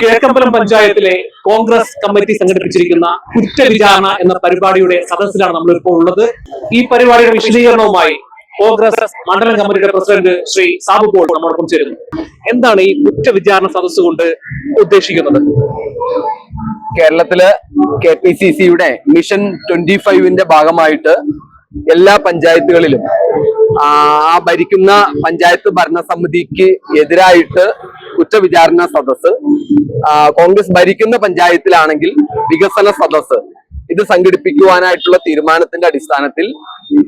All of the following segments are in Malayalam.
കിഴക്കമ്പലം പഞ്ചായത്തിലെ കോൺഗ്രസ് കമ്മിറ്റി സംഘടിപ്പിച്ചിരിക്കുന്ന കുറ്റവിചാരണ എന്ന പരിപാടിയുടെ സദസ്സിലാണ് നമ്മളിപ്പോൾ ഉള്ളത്. ഈ പരിപാടിയുടെ വിശദീകരണവുമായി കോൺഗ്രസ് മണ്ഡലം കമ്മിറ്റിയുടെ പ്രസിഡന്റ് ശ്രീ സാബു പോൾ നമ്മോടൊപ്പം ചേരുന്നു. എന്താണ് ഈ കുറ്റവിചാരണ സദസ് കൊണ്ട് ഉദ്ദേശിക്കുന്നത്? കേരളത്തില് KPCCയുടെ മിഷൻ 25ന്റെ ഭാഗമായിട്ട് എല്ലാ പഞ്ചായത്തുകളിലും ആ ഭരിക്കുന്ന പഞ്ചായത്ത് ഭരണസമിതിക്ക് എതിരായിട്ട് കുറ്റവിചാരണ സദസ്, കോൺഗ്രസ് ഭരിക്കുന്ന പഞ്ചായത്തിലാണെങ്കിൽ വികസന സദസ്, ഇത് സംഘടിപ്പിക്കുവാനായിട്ടുള്ള തീരുമാനത്തിന്റെ അടിസ്ഥാനത്തിൽ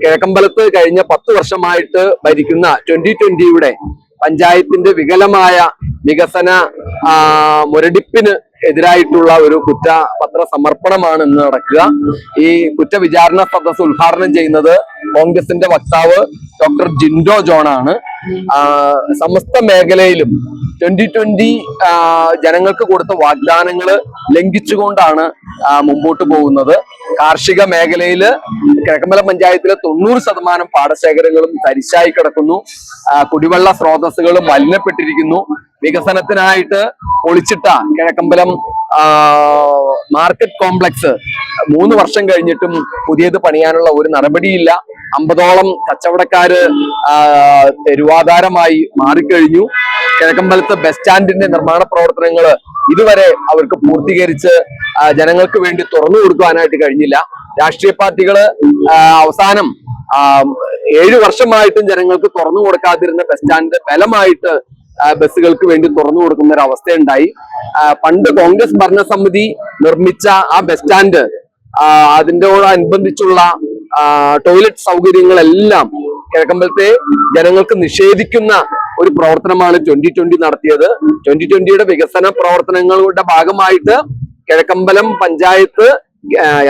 കിഴക്കമ്പലത്ത് കഴിഞ്ഞ 10 വർഷമായിട്ട് ഭരിക്കുന്ന 2020യുടെ പഞ്ചായത്തിന്റെ വികലമായ വികസന മുരടിപ്പിന് എതിരായിട്ടുള്ള ഒരു കുറ്റപത്ര സമർപ്പണമാണ് ഇന്ന് നടക്കുക. ഈ കുറ്റവിചാരണ സദസ് ഉദ്ഘാടനം ചെയ്യുന്നത് കോൺഗ്രസിന്റെ വക്താവ് ഡോക്ടർ ജിൻഡോ ജോണാണ്. സമസ്ത മേഖലയിലും 2020 ജനങ്ങൾക്ക് കൊടുത്ത വാഗ്ദാനങ്ങൾ ലംഘിച്ചുകൊണ്ടാണ് മുമ്പോട്ട് പോകുന്നത്. കാർഷിക മേഖലയിൽ കിഴക്കമ്പലം പഞ്ചായത്തിലെ 90% പാടശേഖരങ്ങളും തരിശായി കിടക്കുന്നു. കുടിവെള്ള സ്രോതസ്സുകൾ മലിനപ്പെട്ടിരിക്കുന്നു. വികസനത്തിനായിട്ട് പൊളിച്ചിട്ട കിഴക്കമ്പലം മാർക്കറ്റ് കോംപ്ലക്സ് 3 വർഷം കഴിഞ്ഞിട്ടും പുതിയത് പണിയാനുള്ള ഒരു നടപടിയില്ല. 50ഓളം കച്ചവടക്കാര് തെരുവാധാരമായി മാറിക്കഴിഞ്ഞു. കിഴക്കമ്പലത്ത് ബസ് സ്റ്റാൻഡിന്റെ നിർമ്മാണ പ്രവർത്തനങ്ങൾ ഇതുവരെ അവർക്ക് പൂർത്തീകരിച്ച് ജനങ്ങൾക്ക് വേണ്ടി തുറന്നു കൊടുക്കുവാനായിട്ട് കഴിഞ്ഞില്ല. രാഷ്ട്രീയ പാർട്ടികള് അവസാനം 7 വർഷമായിട്ടും ജനങ്ങൾക്ക് തുറന്നു കൊടുക്കാതിരുന്ന ബസ് സ്റ്റാൻഡ് ബലമായിട്ട് ബസ്സുകൾക്ക് വേണ്ടി തുറന്നു കൊടുക്കുന്ന ഒരു അവസ്ഥയുണ്ടായി. പണ്ട് കോൺഗ്രസ് ഭരണസമിതി നിർമ്മിച്ച ആ ബസ് സ്റ്റാൻഡ്, അതിനോടനുബന്ധിച്ചുള്ള ടോയ്ലറ്റ് സൗകര്യങ്ങളെല്ലാം കിഴക്കമ്പലത്തെ ജനങ്ങൾക്ക് നിഷേധിക്കുന്ന ഒരു പ്രവർത്തനമാണ് 2020 നടത്തിയത്. 2020യുടെ വികസന പ്രവർത്തനങ്ങളുടെ ഭാഗമായിട്ട് കിഴക്കമ്പലം പഞ്ചായത്ത്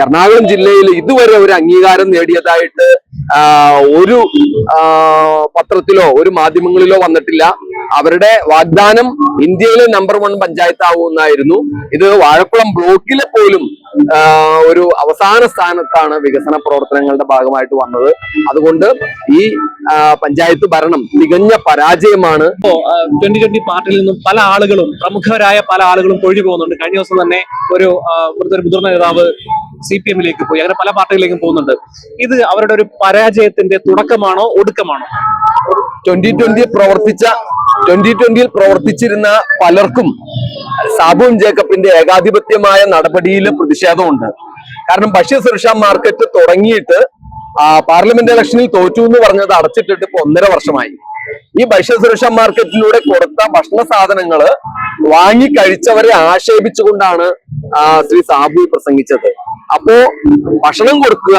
എറണാകുളം ജില്ലയിൽ ഇതുവരെ ഒരു അംഗീകാരം നേടിയതായിട്ട് ഒരു പത്രത്തിലോ ഒരു മാധ്യമങ്ങളിലോ വന്നിട്ടില്ല. അവരുടെ വാഗ്ദാനം ഇന്ത്യയിലെ നമ്പർ 1 പഞ്ചായത്ത് ആവുമെന്നായിരുന്നു. ഇത് വാഴക്കുളം ബ്ലോക്കിലെ പോലും ഒരു അവസാന സ്ഥാനത്താണ് വികസന പ്രവർത്തനങ്ങളുടെ ഭാഗമായിട്ട് വന്നത്. അതുകൊണ്ട് ഈ പഞ്ചായത്ത് ഭരണം തികഞ്ഞ പരാജയമാണ്. 2020 പാർട്ടിയിൽ നിന്നും പല ആളുകളും, പ്രമുഖരായ പല ആളുകളും ഒഴിഞ്ഞു പോകുന്നുണ്ട്. കഴിഞ്ഞ ദിവസം തന്നെ ഒരു മുതിർന്ന നേതാവ് CPM-ലേക്ക് പോയി. അങ്ങനെ പല പാർട്ടികളിലേക്കും പോകുന്നുണ്ട്. ഇത് അവരുടെ ഒരു പരാജയത്തിന്റെ തുടക്കമാണോ ഒടുക്കമാണോ? 2020യിൽ പ്രവർത്തിച്ചിരുന്ന പലർക്കും സാബു ജേക്കബിന്റെ ഏകാധിപത്യമായ നടപടിയിൽ പ്രതിഷേധമുണ്ട്. കാരണം ഭക്ഷ്യസുരക്ഷാ മാർക്കറ്റ് തുടങ്ങിയിട്ട് പാർലമെന്റ് ഇലക്ഷനിൽ തോറ്റു എന്ന് പറഞ്ഞത് അടച്ചിട്ടിട്ട് ഇപ്പൊ 1.5 വർഷമായി. ഈ ഭക്ഷ്യസുരക്ഷാ മാർക്കറ്റിലൂടെ കൊടുത്ത ഭക്ഷണ സാധനങ്ങള് വാങ്ങി കഴിച്ചവരെ ആക്ഷേപിച്ചുകൊണ്ടാണ് ശ്രീ സാബു പ്രസംഗിച്ചത്. അപ്പോ ഭക്ഷണം കൊടുക്കുക,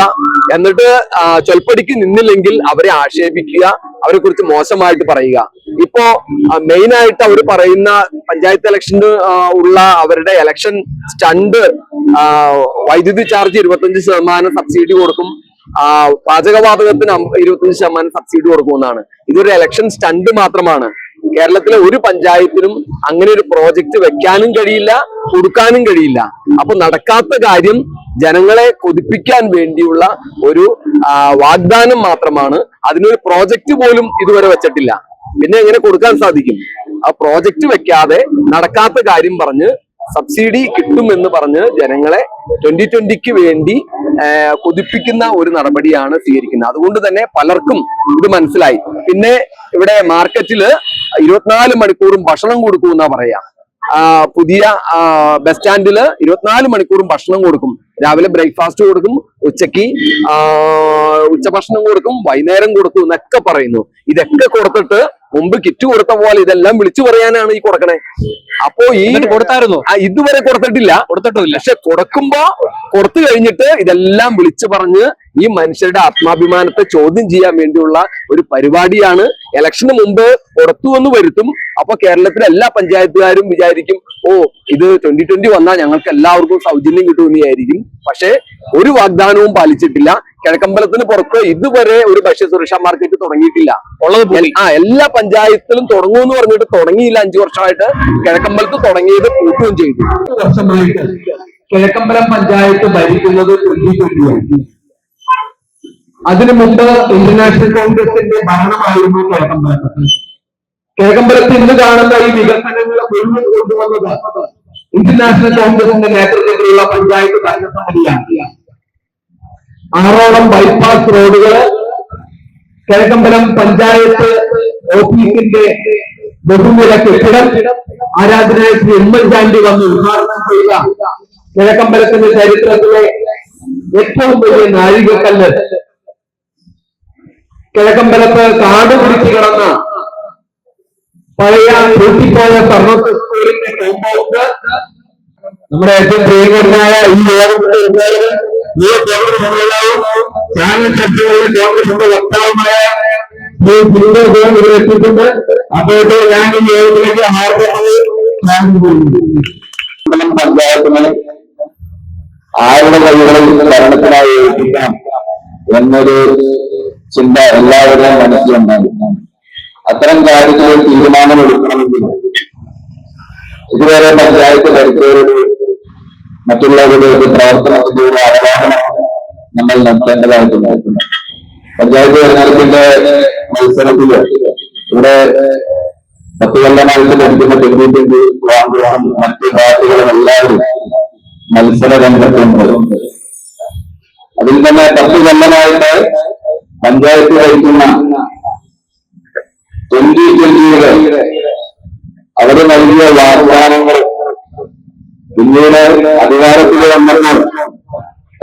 എന്നിട്ട് ചൊൽപ്പടിക്ക് നിന്നില്ലെങ്കിൽ അവരെ ആക്ഷേപിക്കുക, അവരെ കുറിച്ച് മോശമായിട്ട് പറയുക. ഇപ്പോ മെയിനായിട്ട് അവർ പറയുന്ന പഞ്ചായത്ത് ഇലക്ഷന് ഉള്ള അവരുടെ ഇലക്ഷൻ സ്റ്റണ്ട്, വൈദ്യുതി ചാർജ് 25% സബ്സിഡി കൊടുക്കും, പാചകവാതകത്തിന് 25% സബ്സിഡി കൊടുക്കുമെന്നാണ്. ഇതൊരു ഇലക്ഷൻ സ്റ്റണ്ട് മാത്രമാണ്. കേരളത്തിലെ ഒരു പഞ്ചായത്തിനും അങ്ങനെ ഒരു പ്രോജക്റ്റ് വെക്കാനും കഴിയില്ല, കൊടുക്കാനും കഴിയില്ല. അപ്പൊ നടക്കാത്ത കാര്യം ജനങ്ങളെ കൊതിപ്പിക്കാൻ വേണ്ടിയുള്ള ഒരു വാഗ്ദാനം മാത്രമാണ്. അതിനൊരു പ്രോജക്റ്റ് പോലും ഇതുവരെ വെച്ചിട്ടില്ല. പിന്നെ എങ്ങനെ കൊടുക്കാൻ സാധിക്കും? ആ പ്രോജക്റ്റ് വെക്കാതെ നടക്കാത്ത കാര്യം പറഞ്ഞ് സബ്സിഡി കിട്ടുമെന്ന് പറഞ്ഞ് ജനങ്ങളെ 2020ക്ക് വേണ്ടി കൊതിപ്പിക്കുന്ന ഒരു നടപടിയാണ് സ്വീകരിക്കുന്നത്. അതുകൊണ്ട് തന്നെ പലർക്കും ഇത് മനസ്സിലായി. പിന്നെ ഇവിടെ മാർക്കറ്റില് 24 മണിക്കൂറും ഭക്ഷണം കൊടുക്കുമെന്നാ പറയാ. പുതിയ ബസ് സ്റ്റാൻഡില് 24 മണിക്കൂറും ഭക്ഷണം കൊടുക്കും. രാവിലെ ബ്രേക്ക്ഫാസ്റ്റ് കൊടുക്കും, ഉച്ചക്ക് ഉച്ചഭക്ഷണം കൊടുക്കും, വൈകുന്നേരം കൊടുക്കും എന്നൊക്കെ പറയുന്നു. ഇതൊക്കെ കൊടുത്തിട്ട് മുമ്പ് കിറ്റ് കൊടുത്ത പോലെ ഇതെല്ലാം വിളിച്ചു പറയാനാണ് ഈ കൊടുക്കണേ. അപ്പോ ഈ കൊടുത്തായിരുന്നു, ഇതുവരെ കൊടുത്തിട്ടില്ല. പക്ഷെ കൊടുത്തു കഴിഞ്ഞിട്ട് ഇതെല്ലാം വിളിച്ചു പറഞ്ഞ് ഈ മനുഷ്യരുടെ ആത്മാഭിമാനത്തെ ചോദ്യം ചെയ്യാൻ വേണ്ടിയുള്ള ഒരു പരിപാടിയാണ്. ഇലക്ഷന് മുമ്പ് കൊടുത്തു എന്ന് വരുത്തും. അപ്പൊ കേരളത്തിലെ എല്ലാ പഞ്ചായത്തുകാരും വിചാരിക്കും, ഇത് 2020 വന്നാൽ ഞങ്ങൾക്ക് എല്ലാവർക്കും സൗജന്യം കിട്ടുമെന്ന് വിചാരിക്കും. പക്ഷെ ഒരു വാഗ്ദാനവും പാലിച്ചിട്ടില്ല. കിഴക്കമ്പലത്തിന് പുറത്ത് ഇതുവരെ ഒരു ഭക്ഷ്യസുരക്ഷാ മാർക്കറ്റ് തുടങ്ങിയിട്ടില്ല. എല്ലാ പഞ്ചായത്തിലും തുടങ്ങുമെന്ന് പറഞ്ഞിട്ട് തുടങ്ങിയില്ല. 5 വർഷമായിട്ട് കിഴക്കമ്പലത്ത് തുടങ്ങിയത് പൂട്ടുകയും ചെയ്തു. 10 വർഷമായിട്ട് കിഴക്കമ്പലം പഞ്ചായത്ത് ഭരിക്കുന്നത് 2020. അതിനു മുമ്പ് ഇന്റർനാഷണൽ കോൺഗ്രസിന്റെ ഭരണമായിരുന്നു കിഴക്കമ്പലത്ത്. കിഴക്കമ്പലത്ത് ഇന്ന് കാണുന്ന ഈ വികസനങ്ങൾ മുഴുവൻ കൊണ്ടുവന്നത് ഇന്ത്യൻ നാഷണൽ കോൺഗ്രസിന്റെ നേതൃത്വത്തിലുള്ള പഞ്ചായത്ത് ഭരണസമിതിയാണ് 6ഓളം ബൈപ്പാസ് റോഡുകൾ കിഴക്കമ്പലം പഞ്ചായത്ത് ഓഫീസിന്റെ ബഹുനില കെട്ടിടം ആരാധനായ ശ്രീ ഉമ്മൻചാണ്ടി വന്ന് ഉദ്ഘാടനം ചെയ്ത കിഴക്കമ്പലത്തിന്റെ ചരിത്രത്തിലെ ഏറ്റവും വലിയ നാഴികക്കല്ല്, കിഴക്കമ്പലത്ത് കാട് പിടിച്ചു കിടന്ന പഴയ പൂട്ടിപ്പോയ സർവീസ് സ്കൂളിന്റെ കോമ്പൗണ്ട് നമ്മുടെ ഏറ്റവും പ്രിയങ്കരനായ ഈ ചാനൽ ചർച്ചകളിൽ കോൺഗ്രസിന്റെ വക്താവുമായ എത്തിയിട്ടുണ്ട്. അദ്ദേഹത്തെ ഞാൻ ഈ യോഗത്തിലേക്ക് പഞ്ചായത്തിന് ആരുടെ കൈകളിൽ ഭരണത്തിനായി ഏൽപ്പിക്കാം എന്നൊരു ചിന്ത എല്ലാവരുടെയും മനസ്സിലുണ്ടാകും. അത്തരം കാര്യത്തിൽ തീരുമാനമെടുക്കണമെങ്കിൽ ഇതുവരെ പഞ്ചായത്ത് ഭരിച്ചവരുടെ മറ്റുള്ളവരുടെ പ്രവർത്തനത്തിലൂടെ അവലോകനം നമ്മൾ നടത്തേണ്ടതായിട്ടുണ്ട്. പഞ്ചായത്ത് തെരഞ്ഞെടുപ്പിന്റെ മത്സരത്തില് ഇവിടെ 10 കൊല്ലമായിട്ട് ലഭിക്കുന്ന പെൺകുട്ടിക്ക് കോൺഗ്രസും മറ്റ് പാർട്ടികളും എല്ലാവരും മത്സര രംഗത്തുണ്ട്. അതിൽ തന്നെ 10 കൊല്ലമായിട്ട് പഞ്ചായത്ത് ഭരിക്കുന്ന 2020 അവര് നൽകിയ വാഗ്ദാനങ്ങൾ പിന്നീട് അധികാരത്തിൽ വന്നപ്പോൾ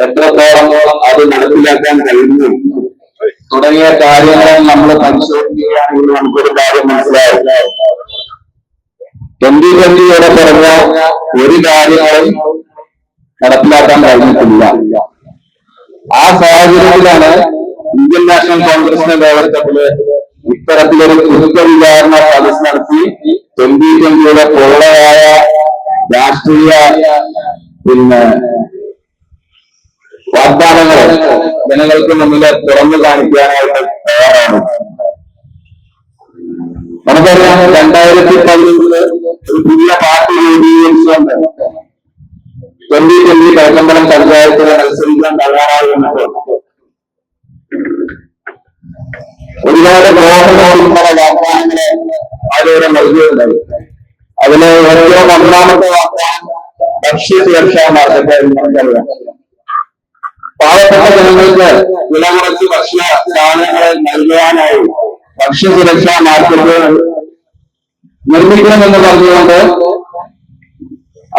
എത്രത്തോളം അത് നടപ്പിലാക്കാൻ കഴിയുന്നു തുടങ്ങിയ കാര്യങ്ങൾ നമ്മൾ പരിശോധിക്കുകയാണെങ്കിൽ നമുക്കൊരു കാര്യം മനസ്സിലാവും. 2020 പറഞ്ഞ ഒരു കാര്യങ്ങളും നടപ്പിലാക്കാൻ കഴിഞ്ഞിട്ടില്ല. ആ സാഹചര്യത്തിലാണ് ഇന്ത്യൻ നാഷണൽ കോൺഗ്രസിന്റെ നേതൃത്വത്തില് ഇത്തരത്തിലൊരു കുറ്റവിചാരണ സദസ് നടത്തി 2020 പൊള്ളയായ രാഷ്ട്രീയ വാഗ്ദാനങ്ങൾ ജനങ്ങൾക്ക് മുന്നിൽ തുറന്നു കാണിക്കാനായിട്ട് തയ്യാറാണ്. നമുക്കറിയാം 2015 ഒരു പുതിയ പാർട്ടി രൂപീകരിച്ചുകൊണ്ട് 2020 കിഴക്കമ്പലം പഞ്ചായത്തിനെ മത്സരിക്കാൻ തയ്യാറായി വന്നപ്പോൾ ഒരുപാട് ദ്രോഹങ്ങളോടുള്ള വാഗ്ദാനങ്ങളെ ആരോടെ നൽകുകയുണ്ടായി. അതിന് ഏറ്റവും ഒന്നാമത്തെ വാഗ്ദാനം ഭക്ഷ്യസുരക്ഷാ മാർഗത്തായിരുന്നു. നമുക്കറിയാം, പാവപ്പെട്ട ജനങ്ങൾക്ക് വില കുറച്ച് ഭക്ഷ്യ സാധനങ്ങൾ നൽകുവാനായി ഭക്ഷ്യസുരക്ഷാ മാർക്കറ്റ് നിർമ്മിക്കണമെന്ന് പറഞ്ഞുകൊണ്ട്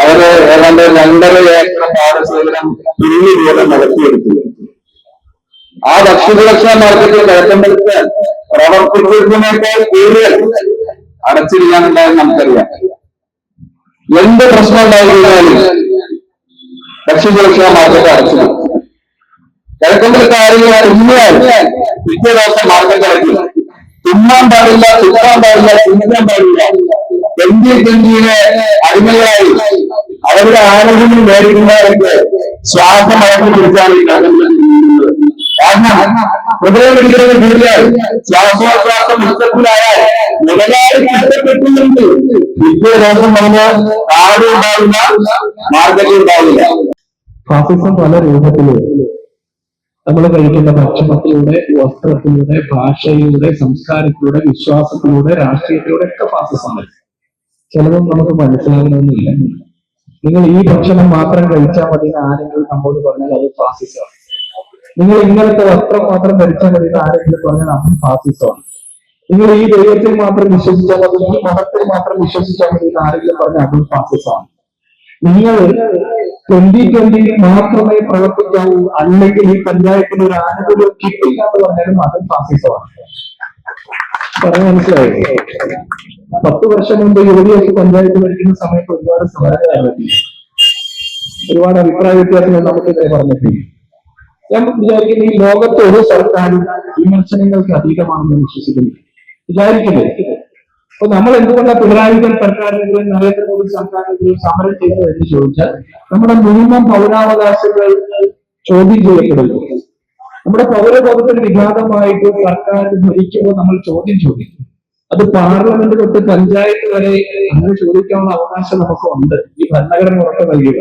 അവര് ഏതാണ്ട് 2.5 ഏക്കർ പാടശേഖരം പിന്നീട് നടത്തിയെടുത്തു. ആ ഭക്ഷ്യസുരക്ഷാ മാർക്കറ്റ് കിഴക്കമ്പലത്ത് പ്രവർത്തിക്കുന്നതിനേക്കാൾ കൂടുതൽ അടച്ചിരിക്കാനുണ്ടായെന്ന് നമുക്കറിയാം. എന്ത് പ്രശ്നം ഉണ്ടായിരുന്നാലും ഭക്ഷ്യസുരക്ഷാ മാർക്കറ്റ് അടച്ചില്ല. കിഴക്കമ്പലത്ത് ആരെങ്കിലും തിന്നിയാൽ പിറ്റേ ദിവസം മാർക്കറ്റ് അടയ്ക്കും. തിന്നാൻ പാടില്ല, തുപ്പാൻ പാടില്ല, ചിന്തിക്കാൻ പാടില്ല. ഗംഭീരെ അടിമകളായി അവരുടെ ആരോഗ്യം നേരിടുന്നവർക്ക് ശ്വാസം അടക്കി പിടിച്ചാണ് ഈ കിഴക്കമ്പലത്തിൽ. കാരണം ഹൃദയം പിടിക്കുന്നത് കൂടിയാൽ ശ്വാസോച്ഛ്വാസം നഷ്ടത്തിലായാൽ മുതലാളി നഷ്ടപ്പെട്ടുന്നുണ്ട്. പിറ്റേ ദിവസം വന്ന് കാട് ഉണ്ടാവില്ല, മാർക്കറ്റ് ഉണ്ടാവില്ല. ഫാസിസം പല രൂപത്തില് നമ്മൾ കഴിക്കുന്ന ഭക്ഷണത്തിലൂടെ, വസ്ത്രത്തിലൂടെ, ഭാഷയിലൂടെ, സംസ്കാരത്തിലൂടെ, വിശ്വാസത്തിലൂടെ, രാഷ്ട്രീയത്തിലൂടെ ഒക്കെ ഫാസിസം വരും. ചിലതും നമുക്ക് മനസ്സിലാകണമെന്നില്ല. നിങ്ങൾ ഈ ഭക്ഷണം മാത്രം കഴിച്ചാൽ മതി എന്ന് ആരെങ്കിലും നമ്മോട് പറഞ്ഞാൽ അത് ഫാസിസമാണ്. നിങ്ങൾ ഇങ്ങനത്തെ വസ്ത്രം മാത്രം ധരിച്ചാൽ മതി എന്ന് ആരെങ്കിലും പറഞ്ഞാൽ അതും ഫാസിസമാണ്. നിങ്ങൾ ഈ ദൈവത്തിൽ മാത്രം വിശ്വസിച്ചാൽ മതി, ഈ മതത്തിൽ മാത്രം വിശ്വസിച്ചാൽ മതി എന്ന് ആരെങ്കിലും പറഞ്ഞാൽ അതും ഫാസിസമാണ്. നിങ്ങൾ 2020 മാത്രമേ പ്രവർത്തിക്കാവൂ, അല്ലെങ്കിൽ ഈ പഞ്ചായത്തിന് ഒരു ആനുകൂല്യം കിട്ടില്ല എന്ന് പറഞ്ഞാലും അതും ഫാസിസമാണ്. പറയാൻ മനസ്സിലായി? 10 വർഷം മുമ്പ് യുവതിയൊക്കെ പഞ്ചായത്ത് ഭരിക്കുന്ന സമയത്ത് ഒരുപാട് സമരങ്ങൾ നടത്തി, ഒരുപാട് അഭിപ്രായ വ്യത്യാസങ്ങൾ നമുക്കിതിനെ പറഞ്ഞിട്ടുണ്ട്. ഞാൻ വിചാരിക്കുന്നു ഈ ലോകത്ത് ഒരു സർക്കാരും വിമർശനങ്ങൾക്ക് അതീതമാണെന്ന് വിശ്വസിക്കുന്നു. വിചാരിക്കുന്നത് അപ്പൊ നമ്മൾ എന്തുകൊണ്ടാണ് പിണറായി വിജയൻ സർക്കാരിനെതിരെ, നരേന്ദ്രമോദി സർക്കാരിനെതിരെ സമരം ചെയ്തത് എന്ന് ചോദിച്ചാൽ നമ്മുടെ മിനിമം പൗരാവകാശങ്ങൾ ചോദ്യം ചെയ്യപ്പെടുന്നു. നമ്മുടെ പൗരബോധത്തിന് വിഘാതമായിട്ട് സർക്കാർ ഭരിക്കുമ്പോൾ നമ്മൾ ചോദിക്കും. അത് പാർലമെന്റ് തൊട്ട് പഞ്ചായത്ത് വരെ അങ്ങനെ ചോദിക്കാനുള്ള അവകാശം നമുക്കുണ്ട്. ഈ ഭരണഘടന ഉറപ്പ് നൽകുക.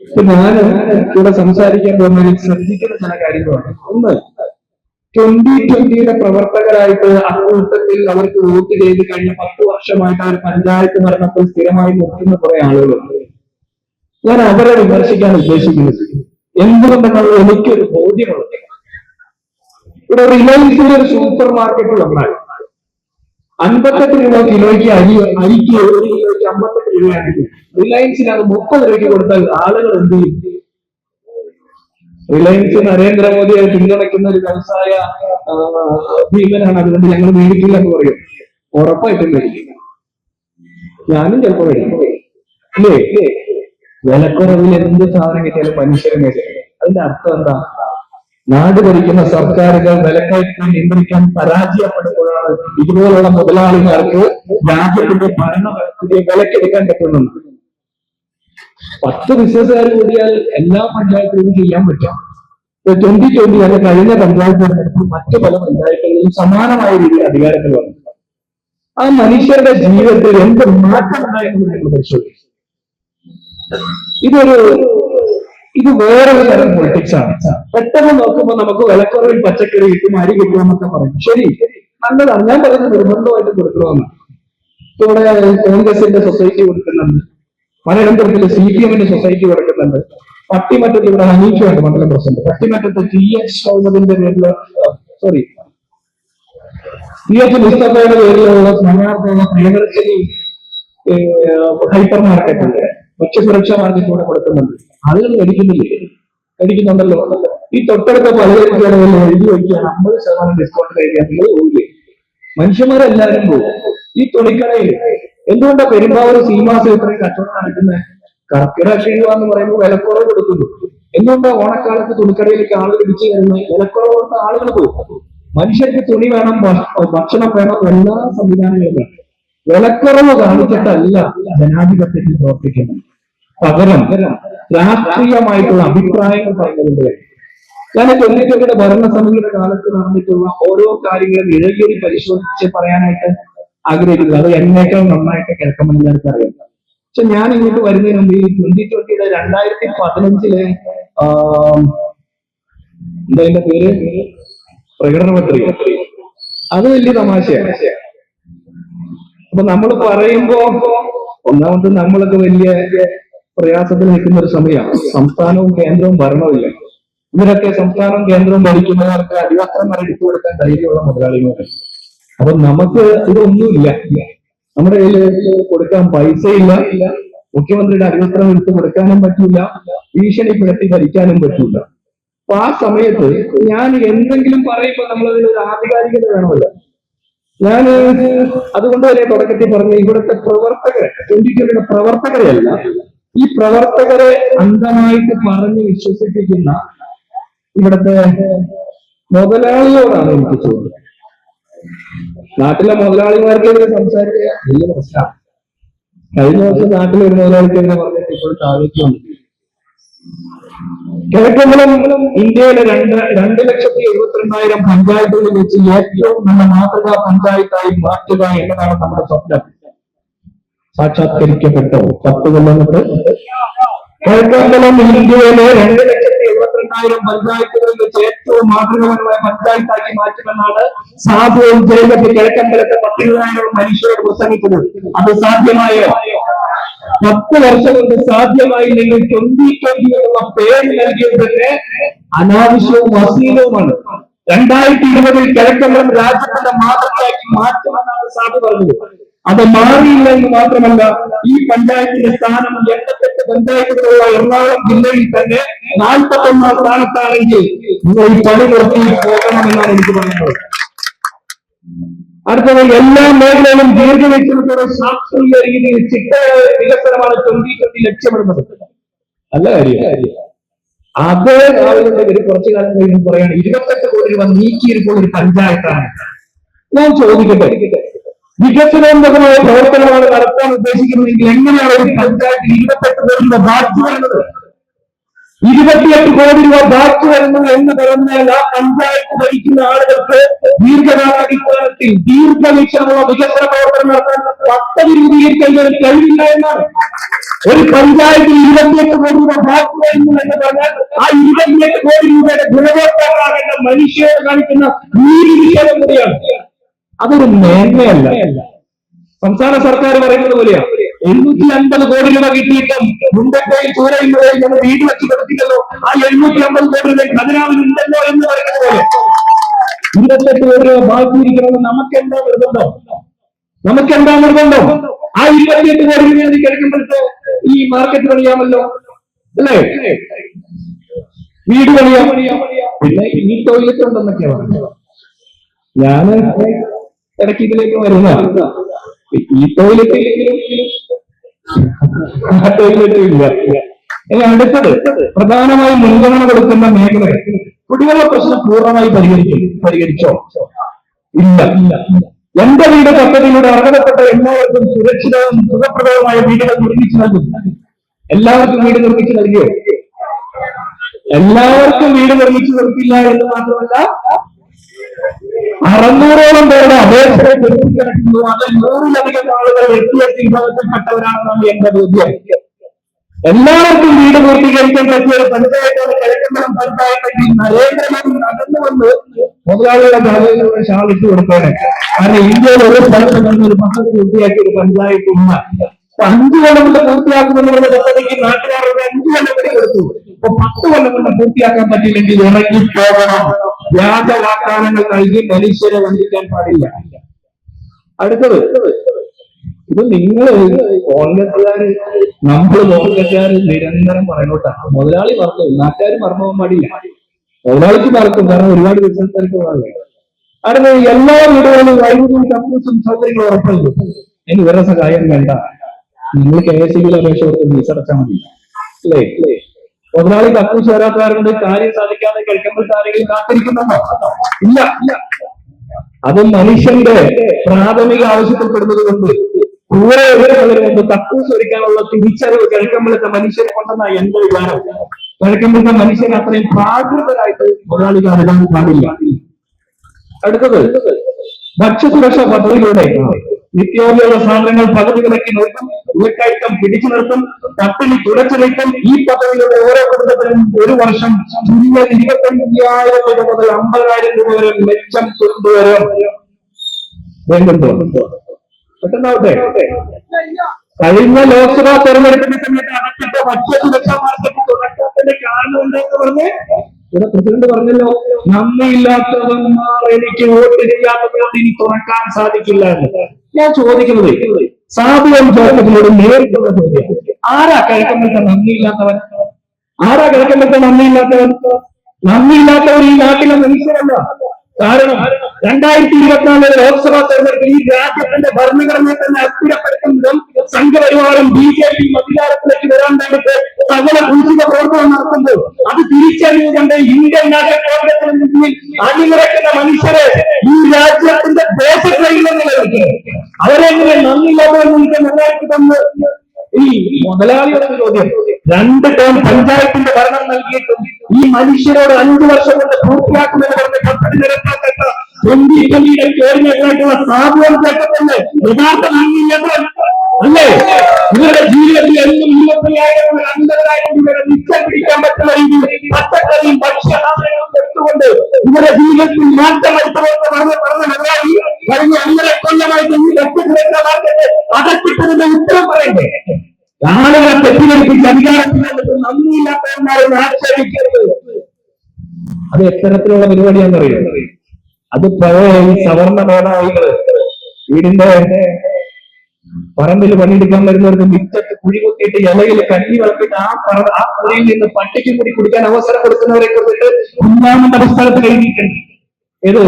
ഇപ്പൊ ഞാൻ ഇവിടെ സംസാരിക്കാൻ പോകുന്നതിൽ ശ്രദ്ധിക്കുന്ന ചില കാര്യങ്ങളാണ്. ഒന്ന്, 2020 പ്രവർത്തകരായിട്ട് അക്കൂട്ടത്തിൽ അവർക്ക് വോട്ട് ചെയ്ത് കഴിഞ്ഞ 10 വർഷമായിട്ട് അവർ പഞ്ചായത്ത് ഭരണത്തിൽ സ്ഥിരമായി നിർത്തുന്ന കുറെ ആളുകളുണ്ട്. ഞാൻ അവരെ വിമർശിക്കാൻ ഉദ്ദേശിക്കുന്നത് എന്തുകൊണ്ടെന്നാൽ എനിക്കൊരു ബോധ്യമുള്ളത്. ഇവിടെ റിലയൻസിൽ ഒരു സൂപ്പർ മാർക്കറ്റ് വന്നാൽ 58 രൂപ കിലോയ്ക്ക് അരിക്ക് 1 കിലോയ്ക്ക് 58 രൂപയാണെങ്കിൽ റിലയൻസിന് അത് 30 രൂപയ്ക്ക് കൊടുത്താൽ ആളുകൾ എന്ത് ചെയ്യും? റിലയൻസ് നരേന്ദ്രമോദിയെ പിന്തുണയ്ക്കുന്ന ഒരു വ്യവസായ ഭീമനാണ്, അതുകൊണ്ട് ഞങ്ങൾ മേടിക്കില്ല എന്ന് പറയും. ഉറപ്പായിട്ടും മേടിക്കില്ല. ഞാനും ചിലപ്പോൾ മേടിക്കും. അല്ലേ? വിലക്കുറവിൽ എന്ത് സാധനം കിട്ടിയാലും മനുഷ്യരെ മേടിക്കും. അതിന്റെ അർത്ഥം എന്താ? നാട് ഭരിക്കുന്ന സർക്കാരുകൾ വിലക്കയറ്റം നിയന്ത്രിക്കാൻ പരാജയപ്പെടുമ്പോഴാണ് ഇതുപോലുള്ള മുതലാളിമാർക്ക് രാജ്യത്തിന്റെ ഭരണത്തെ വിലക്കെടുക്കാൻ പറ്റുന്നുണ്ട്. 10 ബിസിനസ്സുകാർ കൂടിയാൽ എല്ലാ പഞ്ചായത്തിലും ചെയ്യാൻ പറ്റും. 2020 അല്ലെ കഴിഞ്ഞ പഞ്ചായത്ത് തെരഞ്ഞെടുപ്പിൽ മറ്റു പല പഞ്ചായത്തുകളിലും സമാനമായ രീതിയിൽ അധികാരത്തിൽ വന്നു. ആ മനുഷ്യരുടെ ജീവിതത്തിൽ എന്ത് മാറ്റം ഉണ്ടായെന്ന് നമ്മൾ പരിശോധിക്കും. ഇത് വേറൊരു തരം പൊളിറ്റിക്സ് ആണ്. പെട്ടെന്ന് നോക്കുമ്പോൾ നമുക്ക് വിലക്കുറവിൽ പച്ചക്കറി കിട്ടും, അരി കിട്ടുമെന്നൊക്കെ പറയും. ശരി, നല്ലതാണ്. ഞാൻ പറയുന്നത് നിർബന്ധമായിട്ട് കൊടുക്കണമെന്ന്. ഇവിടെ കോൺഗ്രസിന്റെ സൊസൈറ്റി കൊടുക്കുന്നുണ്ട്, മലയാളത്തിൽ CPM-ന്റെ സൊസൈറ്റി കൊടുക്കുന്നുണ്ട്, പട്ടിമറ്റത്ത് ഇവിടെ ഹനീഫുണ്ട് മണ്ഡലം പ്രസിഡന്റ്, പട്ടിമറ്റത്ത് TH സൗദത്തിന്റെ പേരിൽ TH മുസ്തഫയുടെ പേരിലുള്ള സ്ഥാനാർത്ഥിയുള്ള പ്രിയദർശിനി ഹൈപ്പർ മാർക്കറ്റ് ഉണ്ട്, ഭക്ഷ്യസുരക്ഷാ മാർക്കറ്റ് കൂടെ കൊടുക്കുന്നുണ്ട്. ആളുകൾ കഴിക്കുന്നുണ്ടല്ലോ. ഈ തൊട്ടടുത്ത പലചരക്ക് കടകളിൽ എഴുതി വയ്ക്കുകയാണ് 50% ഡിസ്കൗണ്ട് കഴിക്കാൻ നിങ്ങൾ പോകില്ലേ? മനുഷ്യന്മാരെല്ലാവരും പോകും. ഈ തുണിക്കടയിൽ എന്തുകൊണ്ടാണ് പെരുമ്പാവൂർ സീമാസ് ഇത്രയും കച്ചവടം നടക്കുന്നത്? കർക്കിടക ക്ഷീണ എന്ന് പറയുമ്പോൾ വിലക്കുറവ് കൊടുക്കുന്നു. എന്തുകൊണ്ടാണ് ഓണക്കാലത്ത് തുണിക്കടയിലേക്ക് ആളുകൾ ഇടിച്ചു കയറുന്നത്? വിലക്കുറവ് കൊടുത്ത ആളുകൾ പോകും. മനുഷ്യർക്ക് തുണി വേണം, ഭക്ഷണം വേണം, എല്ലാ സംവിധാനങ്ങളും വേണം. വിലക്കുറവ് കാണിച്ചിട്ടല്ല ജനാധിപത്യത്തിൽ പ്രവർത്തിക്കുന്നത്. പകരം രാഷ്ട്രീയമായിട്ടുള്ള അഭിപ്രായങ്ങൾ പറയുന്നതിന്റെ ഞാൻ 2020 ഭരണസമിതിയുടെ കാലത്ത് നടന്നിട്ടുള്ള ഓരോ കാര്യങ്ങളും ഇഴകേറി പരിശോധിച്ച് പറയാനായിട്ട് ആഗ്രഹിക്കുന്നത്. അത് എന്നേക്കാൾ നന്നായിട്ട് കിഴക്കമ്പലക്കാർക്ക് അറിയാം. പക്ഷെ ഞാൻ ഇങ്ങോട്ട് വരുന്നതിന് മുമ്പ് ഈ 2020 2015 എന്താ പേര്, പ്രകടന പത്രിക, അത് വലിയ തമാശയാണ്. അപ്പൊ നമ്മൾ പറയുമ്പോ ഒന്നാമത് നമ്മളൊക്കെ വലിയ പ്രയാസത്തിൽ നിൽക്കുന്ന ഒരു സമയമാണ്. സംസ്ഥാനവും കേന്ദ്രവും ഭരണമില്ല. ഇവരൊക്കെ സംസ്ഥാനവും കേന്ദ്രവും ഭരിക്കുന്നവർക്ക് അടിവസ്ത്രം വരെ എടുത്തു കൊടുക്കാൻ ധൈര്യമുള്ള മുതലാളിമാർ. അപ്പൊ നമുക്ക് ഇതൊന്നുമില്ല. നമ്മുടെ കയ്യിൽ കൊടുക്കാൻ പൈസയില്ല, മുഖ്യമന്ത്രിയുടെ അടിവസ്ത്രം എടുത്തു കൊടുക്കാനും പറ്റില്ല, ഭീഷണിപ്പെടുത്തി ഭരിക്കാനും പറ്റില്ല. അപ്പൊ ആ സമയത്ത് ഞാൻ എന്തെങ്കിലും പറയുമ്പോൾ നമ്മളതിനൊരു ആധികാരികത വേണമല്ലോ. ഞാൻ അതുകൊണ്ട് തന്നെ തുടക്കത്തിൽ പറഞ്ഞു, ഇവിടുത്തെ പ്രവർത്തകരെ 2020 പ്രവർത്തകരെയല്ല, ഈ പ്രവർത്തകരെ അന്ധമായിട്ട് പറഞ്ഞ് വിശ്വസിപ്പിക്കുന്ന ഇവിടുത്തെ മുതലാളിയോടാണ് എനിക്ക് ചോദ്യം. നാട്ടിലെ മുതലാളിമാർക്കെതിരെ സംസാരിക്കുക വലിയ പ്രശ്നമാണ്. കഴിഞ്ഞ ദിവസം നാട്ടിലെ ഒരു മുതലാളിക്കെതിരെ പറഞ്ഞിട്ട് ഇപ്പോൾ താഴേക്ക് വന്നു. കിഴക്കമ്പലം ഇന്ത്യയിലെ 2,72,000 പഞ്ചായത്തുകളിൽ വെച്ച് ഏറ്റവും നല്ല മാതൃകാ പഞ്ചായത്തായി മാറ്റുക എന്നതാണ് നമ്മുടെ സ്വപ്നം. സാക്ഷാത്കരിക്കപ്പെട്ടോ 10 കൊല്ലം കൊണ്ട്? കിഴക്കമ്പലം ഇന്ത്യയിലെ 2,72,000 പഞ്ചായത്തുകളിൽ വെച്ച് ഏറ്റവും മാതൃകപരമായ പഞ്ചായത്താക്കി മാറ്റുമെന്നാണ് സാധുവും ജയിലത്ത് കിഴക്കമ്പലത്തെ 10,000 മനുഷ്യരോട് പ്രസംഗിക്കുന്നത്. അത് സാധ്യമായോ? 10 വർഷം കൊണ്ട് സാധ്യമായില്ലെങ്കിൽ 2020 എന്നുള്ള പേര് നൽകിയത് തന്നെ അനാവശ്യവും അശ്ലീലവുമാണ്. 2020 കിഴക്കമ്പലം രാജ്യത്തിന്റെ മാതൃകയാക്കി മാറ്റുമെന്നാണ് സാധു പറഞ്ഞത്. അത് മാറിയില്ല എന്ന് മാത്രമല്ല, ഈ പഞ്ചായത്തിന്റെ സ്ഥാനം 88 പഞ്ചായത്തുകളുള്ള എറണാകുളം ജില്ലയിൽ തന്നെ 41ാം സ്ഥാനത്താണെങ്കിൽ നിങ്ങൾ ഈ പണി നിർത്തി പോകണമെന്നാണ് എനിക്ക് പറയുന്നത്. അടുത്തത് എല്ലാ മേഖലയിലും ദീർഘവീക്ഷണത്തോടെ ശാസ്ത്രീയ രീതിയിൽ ചിട്ടയായ വികസനമാണ് 2020 ലക്ഷ്യമിടുന്നത്. നല്ല കാര്യം. അതേ ആളുകളുടെ ഒരു കുറച്ചു കാലം കഴിയുമ്പോൾ പറയാണ് 28 കോടി രൂപ നീക്കിയിരിക്കുന്ന ഒരു പഞ്ചായത്താണ്. ഞാൻ ചോദിക്കട്ടെ, വികസനോന്മുഖമായ പ്രവർത്തനമാണ് നടത്താൻ ഉദ്ദേശിക്കുന്നതെങ്കിൽ എങ്ങനെയാണ് ഒരു പഞ്ചായത്തിൽ 28 കോടി രൂപ ബാക്കി വരുന്നത്? 28 കോടി രൂപ ബാക്കി വരുന്നു എന്ന് പറഞ്ഞാൽ ആ പഞ്ചായത്ത് ഭരിക്കുന്ന ആളുകൾക്ക് ദീർഘകാലാടിസ്ഥാനത്തിൽ ദീർഘവീക്ഷണമുള്ള വികസന പ്രവർത്തനം നടത്താൻ പദ്ധതി രൂപീകരിക്കാൻ കഴിയില്ല എന്നാണ്. ഒരു പഞ്ചായത്തിൽ 28 കോടി രൂപ ബാക്കി വരുന്നു എന്ന് പറഞ്ഞാൽ ആ 28 കോടി രൂപയുടെ ഗുണഭോക്താക്കളാകേണ്ട മനുഷ്യരെ കാണിക്കുന്ന നീതി നിഷേധം കൂടിയാണ്. അതൊരു മേന്മയല്ല. സംസ്ഥാന സർക്കാർ പറയുന്നത് പോലെയാണ് 750 കോടി രൂപ കിട്ടിയിട്ടും മുണ്ടക്കയിൽ ചൂരയിലുള്ളവരെ നമ്മൾ വീട് വെച്ച് കൊടുത്തില്ലല്ലോ, ആ 750 കോടി രൂപ ഖജനാവിലുണ്ടല്ലോ എന്ന് പറയുന്നത് പോലെ 28 കോടി രൂപ ബാക്കിയിരിക്കണമെന്ന് നമുക്കെന്താ നിർബന്ധം? ആ 28 കോടി രൂപ കഴിക്കുമ്പോഴത്തെ ഈ മാർക്കറ്റ് പണിയാമല്ലോ, അല്ലേ? വീട് പണിയാം, പിന്നെ ഈ ടോയ്ലറ്റ് ഉണ്ടെന്നൊക്കെയാ പറഞ്ഞത്. ഞാന് ഇടയ്ക്ക് ഇതിലേക്ക് വരുന്ന ഈ ടോയ്ലറ്റ് ഇല്ല. ഇനി അടുത്തത് പ്രധാനമായും മുൻഗണന കൊടുക്കുന്ന മേഖല കുടിവെള്ള പ്രശ്നം പൂർണ്ണമായി പരിഹരിച്ചോ? ഇല്ല. എന്റെ വീട് പദ്ധതിയിലൂടെ അർഹതപ്പെട്ട എല്ലാവർക്കും സുരക്ഷിതവും സുഖപ്രദവുമായ വീടുകൾ നിർമ്മിച്ചു നൽകും. എല്ലാവർക്കും വീട് നിർമ്മിച്ചു നൽകിയോ? എല്ലാവർക്കും വീട് നിർമ്മിച്ചു നൽകില്ല എന്ന് മാത്രമല്ല, 600ഓളം പേരുടെ അപേക്ഷയെ കിടക്കുന്നു. അത് 100-ലധികം ആളുകൾ വ്യക്തിഗത വിഭാഗത്തിൽപ്പെട്ടവരാണെന്നാണ് എന്റെ ബോധ്യം. എല്ലാവർക്കും വീട് പൂർത്തീകരിക്കാൻ പറ്റിയ ഒരു പഞ്ചായത്താണ് കിഴക്കമ്പലം പഞ്ചായത്തെങ്കിൽ നരേന്ദ്രമോദി നടന്നു വന്ന് മുതലാളിയുടെ ജാതിയിലൂടെ ഷാളിട്ട് കൊടുത്തേനെ. കാരണം ഇന്ത്യയിൽ ഒരു സ്ഥലത്ത് ഒരു പദ്ധതി പൂർത്തിയാക്കിയ ഒരു പഞ്ചായത്ത് ഇല്ല. 5 കൊല്ലം കൊണ്ട് പൂർത്തിയാക്കുമെന്നുള്ള പദ്ധതിക്ക് നാട്ടുകാരുടെ 5 കൊല്ലം വരെ കൊടുത്തു. ഇപ്പൊ 10 കൊല്ലം കൊണ്ട് പൂർത്തിയാക്കാൻ പറ്റിയില്ലെങ്കിൽ ഇറങ്ങി പോകണം. വ്യാജ വാഗ്ദാനങ്ങൾ നൽകി മനുഷ്യരെ വഞ്ചിക്കാൻ പാടില്ല. അടുത്തത്, ഇത് നിങ്ങൾ കോൺഗ്രസ്സുകാര്, കോൺഗ്രസ്സുകാര് നിരന്തരം പറയണോട്ടാണ്. മുതലാളി മറന്നു, നാട്ടുകാർ മറന്നു പോകാൻ പാടില്ല. മുതലാളിക്ക് മറക്കും, കാരണം ഒരുപാട് ബിസിനസ്സുകാർക്ക് പാടില്ല. അടുത്തത്, എല്ലാ വീടുകളിലും വൈദ്യുതിയും കമ്മീസും സൗകര്യങ്ങളും ഉറപ്പുണ്ട്. ഇനി ഇവരുടെ സഹായം വേണ്ട, നിങ്ങൾ KSEBിയിൽ അപേക്ഷ കൊടുത്ത് ഫീസ് അടച്ചാൽ മതി, അല്ലേ? മുതലാളി കക്കൂസ് വരാത്തവരുടെ കാര്യം സാധിക്കാതെ കഴിക്കുമ്പോൾ ആരെങ്കിലും കാത്തിരിക്കുന്നുണ്ടോ? ഇല്ല. അത് മനുഷ്യന്റെ പ്രാഥമിക ആവശ്യത്തിൽപ്പെടുന്നത് കൊണ്ട് കൂടെ കൊണ്ട് കക്കൂസ് ഒരുക്കാനുള്ള തിരിച്ചറിവ് കിഴക്കമ്പലത്തെ മനുഷ്യരെ കൊണ്ടെന്ന എന്റെ വികാരം. കിഴക്കമ്പലത്തെ മനുഷ്യനെ അത്രയും പ്രാകൃതരായിട്ട് മുതലാളിക്ക് അറിയാൻ പാടില്ല. അടുത്തത്, ഭക്ഷ്യസുരക്ഷാ പദ്ധതിയിലൂടെ നിത്യോപയോഗ സാധനങ്ങൾ പദ്ധതി വിലക്കി നിർത്തും, വിലക്കയറ്റം പിടിച്ചു നിർത്തും, പട്ടിണി തുടച്ചു നീക്കും. ഈ പദ്ധതിയിലൂടെ ഓരോ കുടുംബത്തിനും ഒരു വർഷം 25,000 രൂപ മുതൽ 50,000 രൂപ വരെ മെച്ചം കൊണ്ടുവരും. പെട്ടെന്നാവട്ടെ. കഴിഞ്ഞ ലോക്സഭാ തെരഞ്ഞെടുപ്പിന്റെ സമയത്ത് അടച്ചിട്ട ഭക്ഷ്യസുരക്ഷാ മാർക്കറ്റ് തുറക്കാത്തതിന്റെ കാരണം എന്താണെന്ന് പറഞ്ഞ് ഇവിടെ പ്രസിഡന്റ് പറഞ്ഞല്ലോ, നന്ദിയില്ലാത്തവന്മാർ എനിക്ക് വോട്ട് ചെയ്യാത്തതുകൊണ്ട് ഇനി തുറക്കാൻ സാധിക്കില്ല എന്ന്. ഞാൻ ചോദിക്കുന്നത് സാബുവും ജോസഫിനോട് നേരിട്ടുള്ള ചോദ്യം, ആരാ കിഴക്കമ്പലത്തെ നന്ദിയില്ലാത്തവൻ? നന്ദിയില്ലാത്തവർ ഈ നാട്ടിലെ മനുഷ്യരല്ല. കാരണം 2024 ലോക്സഭാ തെരഞ്ഞെടുപ്പിൽ ഈ രാജ്യത്തിന്റെ ഭരണഘടനയെ തന്നെ അസ്ഥിരപ്പെടുത്തുന്നതും സംഘപരിവാറും BJP അധികാരത്തിലേക്ക് വരാൻ വേണ്ടിയിട്ട് സകല കുഞ്ചിത പ്രവർത്തനം നടത്തുമ്പോൾ അത് തിരിച്ചറിഞ്ഞുകൊണ്ട് ഇന്ത്യൻ നാഷണൽ കോൺഗ്രസിന് മുന്നിൽ അണിനിരക്കുന്ന മനുഷ്യരെ ഈ രാജ്യത്തിന്റെ ദേശപ്രേമികൾ നിലനിൽക്കുന്നത് അവരെങ്ങനെ നന്ദിയില്ലാത്തവർ മുന്നേറ്റി തന്ന് ഈ മുതലാളിയുടെ ചോദ്യം, 2 ടേം പഞ്ചായത്തിന്റെ ഭരണം നൽകിയിട്ടും ഈ മനുഷ്യരോട് 5 വർഷം കൊണ്ട് പൂർത്തിയാക്കുമെന്ന് പറഞ്ഞ പദ്ധതി നിരത്താത്ത 2020 കേരളത്തിലായിട്ടുള്ള സാബുവൻ ചേട്ടത്തിന്റെ യഥാർത്ഥ നന്ദിയില്ലാത്തവൻ അല്ലേ? ഇവരുടെ ജീവിതത്തിൽ എന്നും 25,000 50,000 രൂപയുടെ നിശ്ചയം പിടിക്കാൻ പറ്റുന്ന രീതിയിൽ പച്ചക്കറിയും ഭക്ഷ്യസാധനങ്ങളും എടുത്തുകൊണ്ട് ഇവരുടെ ജീവിതത്തിൽ മാറ്റം വരുത്തുമെന്ന് പറഞ്ഞ മുതലാളി കഴിഞ്ഞ 5 കൊല്ലമായിട്ട് ഈ ഭക്ഷ്യസുരക്ഷാ മാർക്കറ്റ് അകറ്റിട്ടതിന്റെ ഉത്തരം പറയണ്ടേ? ആളുകളെ തെറ്റിദ്ധരിപ്പിച്ച് അധികാരത്തിൽ നന്ദിയില്ലാത്തവന്മാരെന്ന് ആക്ഷേപിക്കരുത്. അത് എത്തരത്തിലുള്ള പരിപാടിയാണെന്നറിയാം. അത് പഴയ ഈ സവർണ മേധാവികള് വീടിന്റെ പറമ്പിൽ പണിയെടുക്കാൻ വരുന്നവർക്ക് മിറ്റത്ത് കുഴി കുത്തിയിട്ട് ഇലയിൽ കഞ്ഞി വളർത്തിട്ട് ആ പുഴയിൽ നിന്ന് പട്ടിക്ക് കൂടി കുടിക്കാൻ അവസരം കൊടുക്കുന്നവരെ കുറിച്ചിട്ട് 3-ാമത്തെ പുസ്തകത്തിൽ എഴുതിയിട്ടുണ്ട്. ഏത്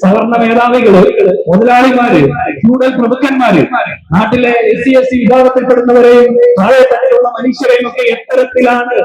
സവർണ മേധാവികള്, മുതലാളിമാര്, ഫ്യൂഡൽ പ്രഭുക്കന്മാര്, നാട്ടിലെ SC/ST വിഭാഗത്തിൽപ്പെടുന്നവരെയും താഴെ തട്ടിലുള്ള മനുഷ്യരെയും ഒക്കെ എത്തരത്തിലാണ്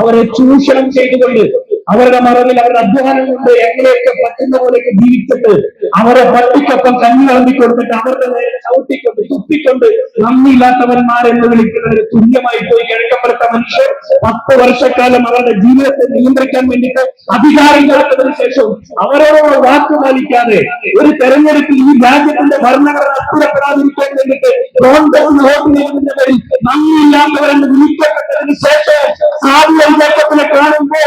അവരെ ചൂഷണം ചെയ്തുകൊണ്ട് അവരുടെ മറവിൽ അവരുടെ അധ്വാനം കൊണ്ട് എങ്ങനെയൊക്കെ പറ്റുന്ന പോലെയൊക്കെ ജീവിച്ചിട്ട് അവരെ പട്ടിക്കൊപ്പം കഞ്ഞി വളർത്തി കൊടുത്തിട്ട് അവരുടെ നേരെ ചവിട്ടിക്കൊണ്ട് തുപ്പിക്കൊണ്ട് നന്ദിയില്ലാത്തവന്മാരെന്ന് വിളിക്കുന്നതിന് തുല്യമായി പോയി കിഴക്കമ്പലത്തെ മനുഷ്യർ 10 വർഷക്കാലം അവരുടെ ജീവിതത്തെ നിയന്ത്രിക്കാൻ വേണ്ടിയിട്ട് അധികാരം കൊടുത്തതിനു ശേഷം അവരോട് വാക്ക് പാലിക്കാതെ ഒരു തെരഞ്ഞെടുപ്പിൽ ഈ രാജ്യത്തിന്റെ ഭരണഘടന അസ്ഥിരപ്പെടാതിരിക്കാൻ വേണ്ടിയിട്ട് കോൺഗ്രസ് വോട്ട് ചെയ്യുന്നവരിൽ നന്ദിയില്ലാത്തവരെന്ന് വിളിക്കപ്പെട്ടതിന് ശേഷം സാധുവിനെ കാണുമ്പോ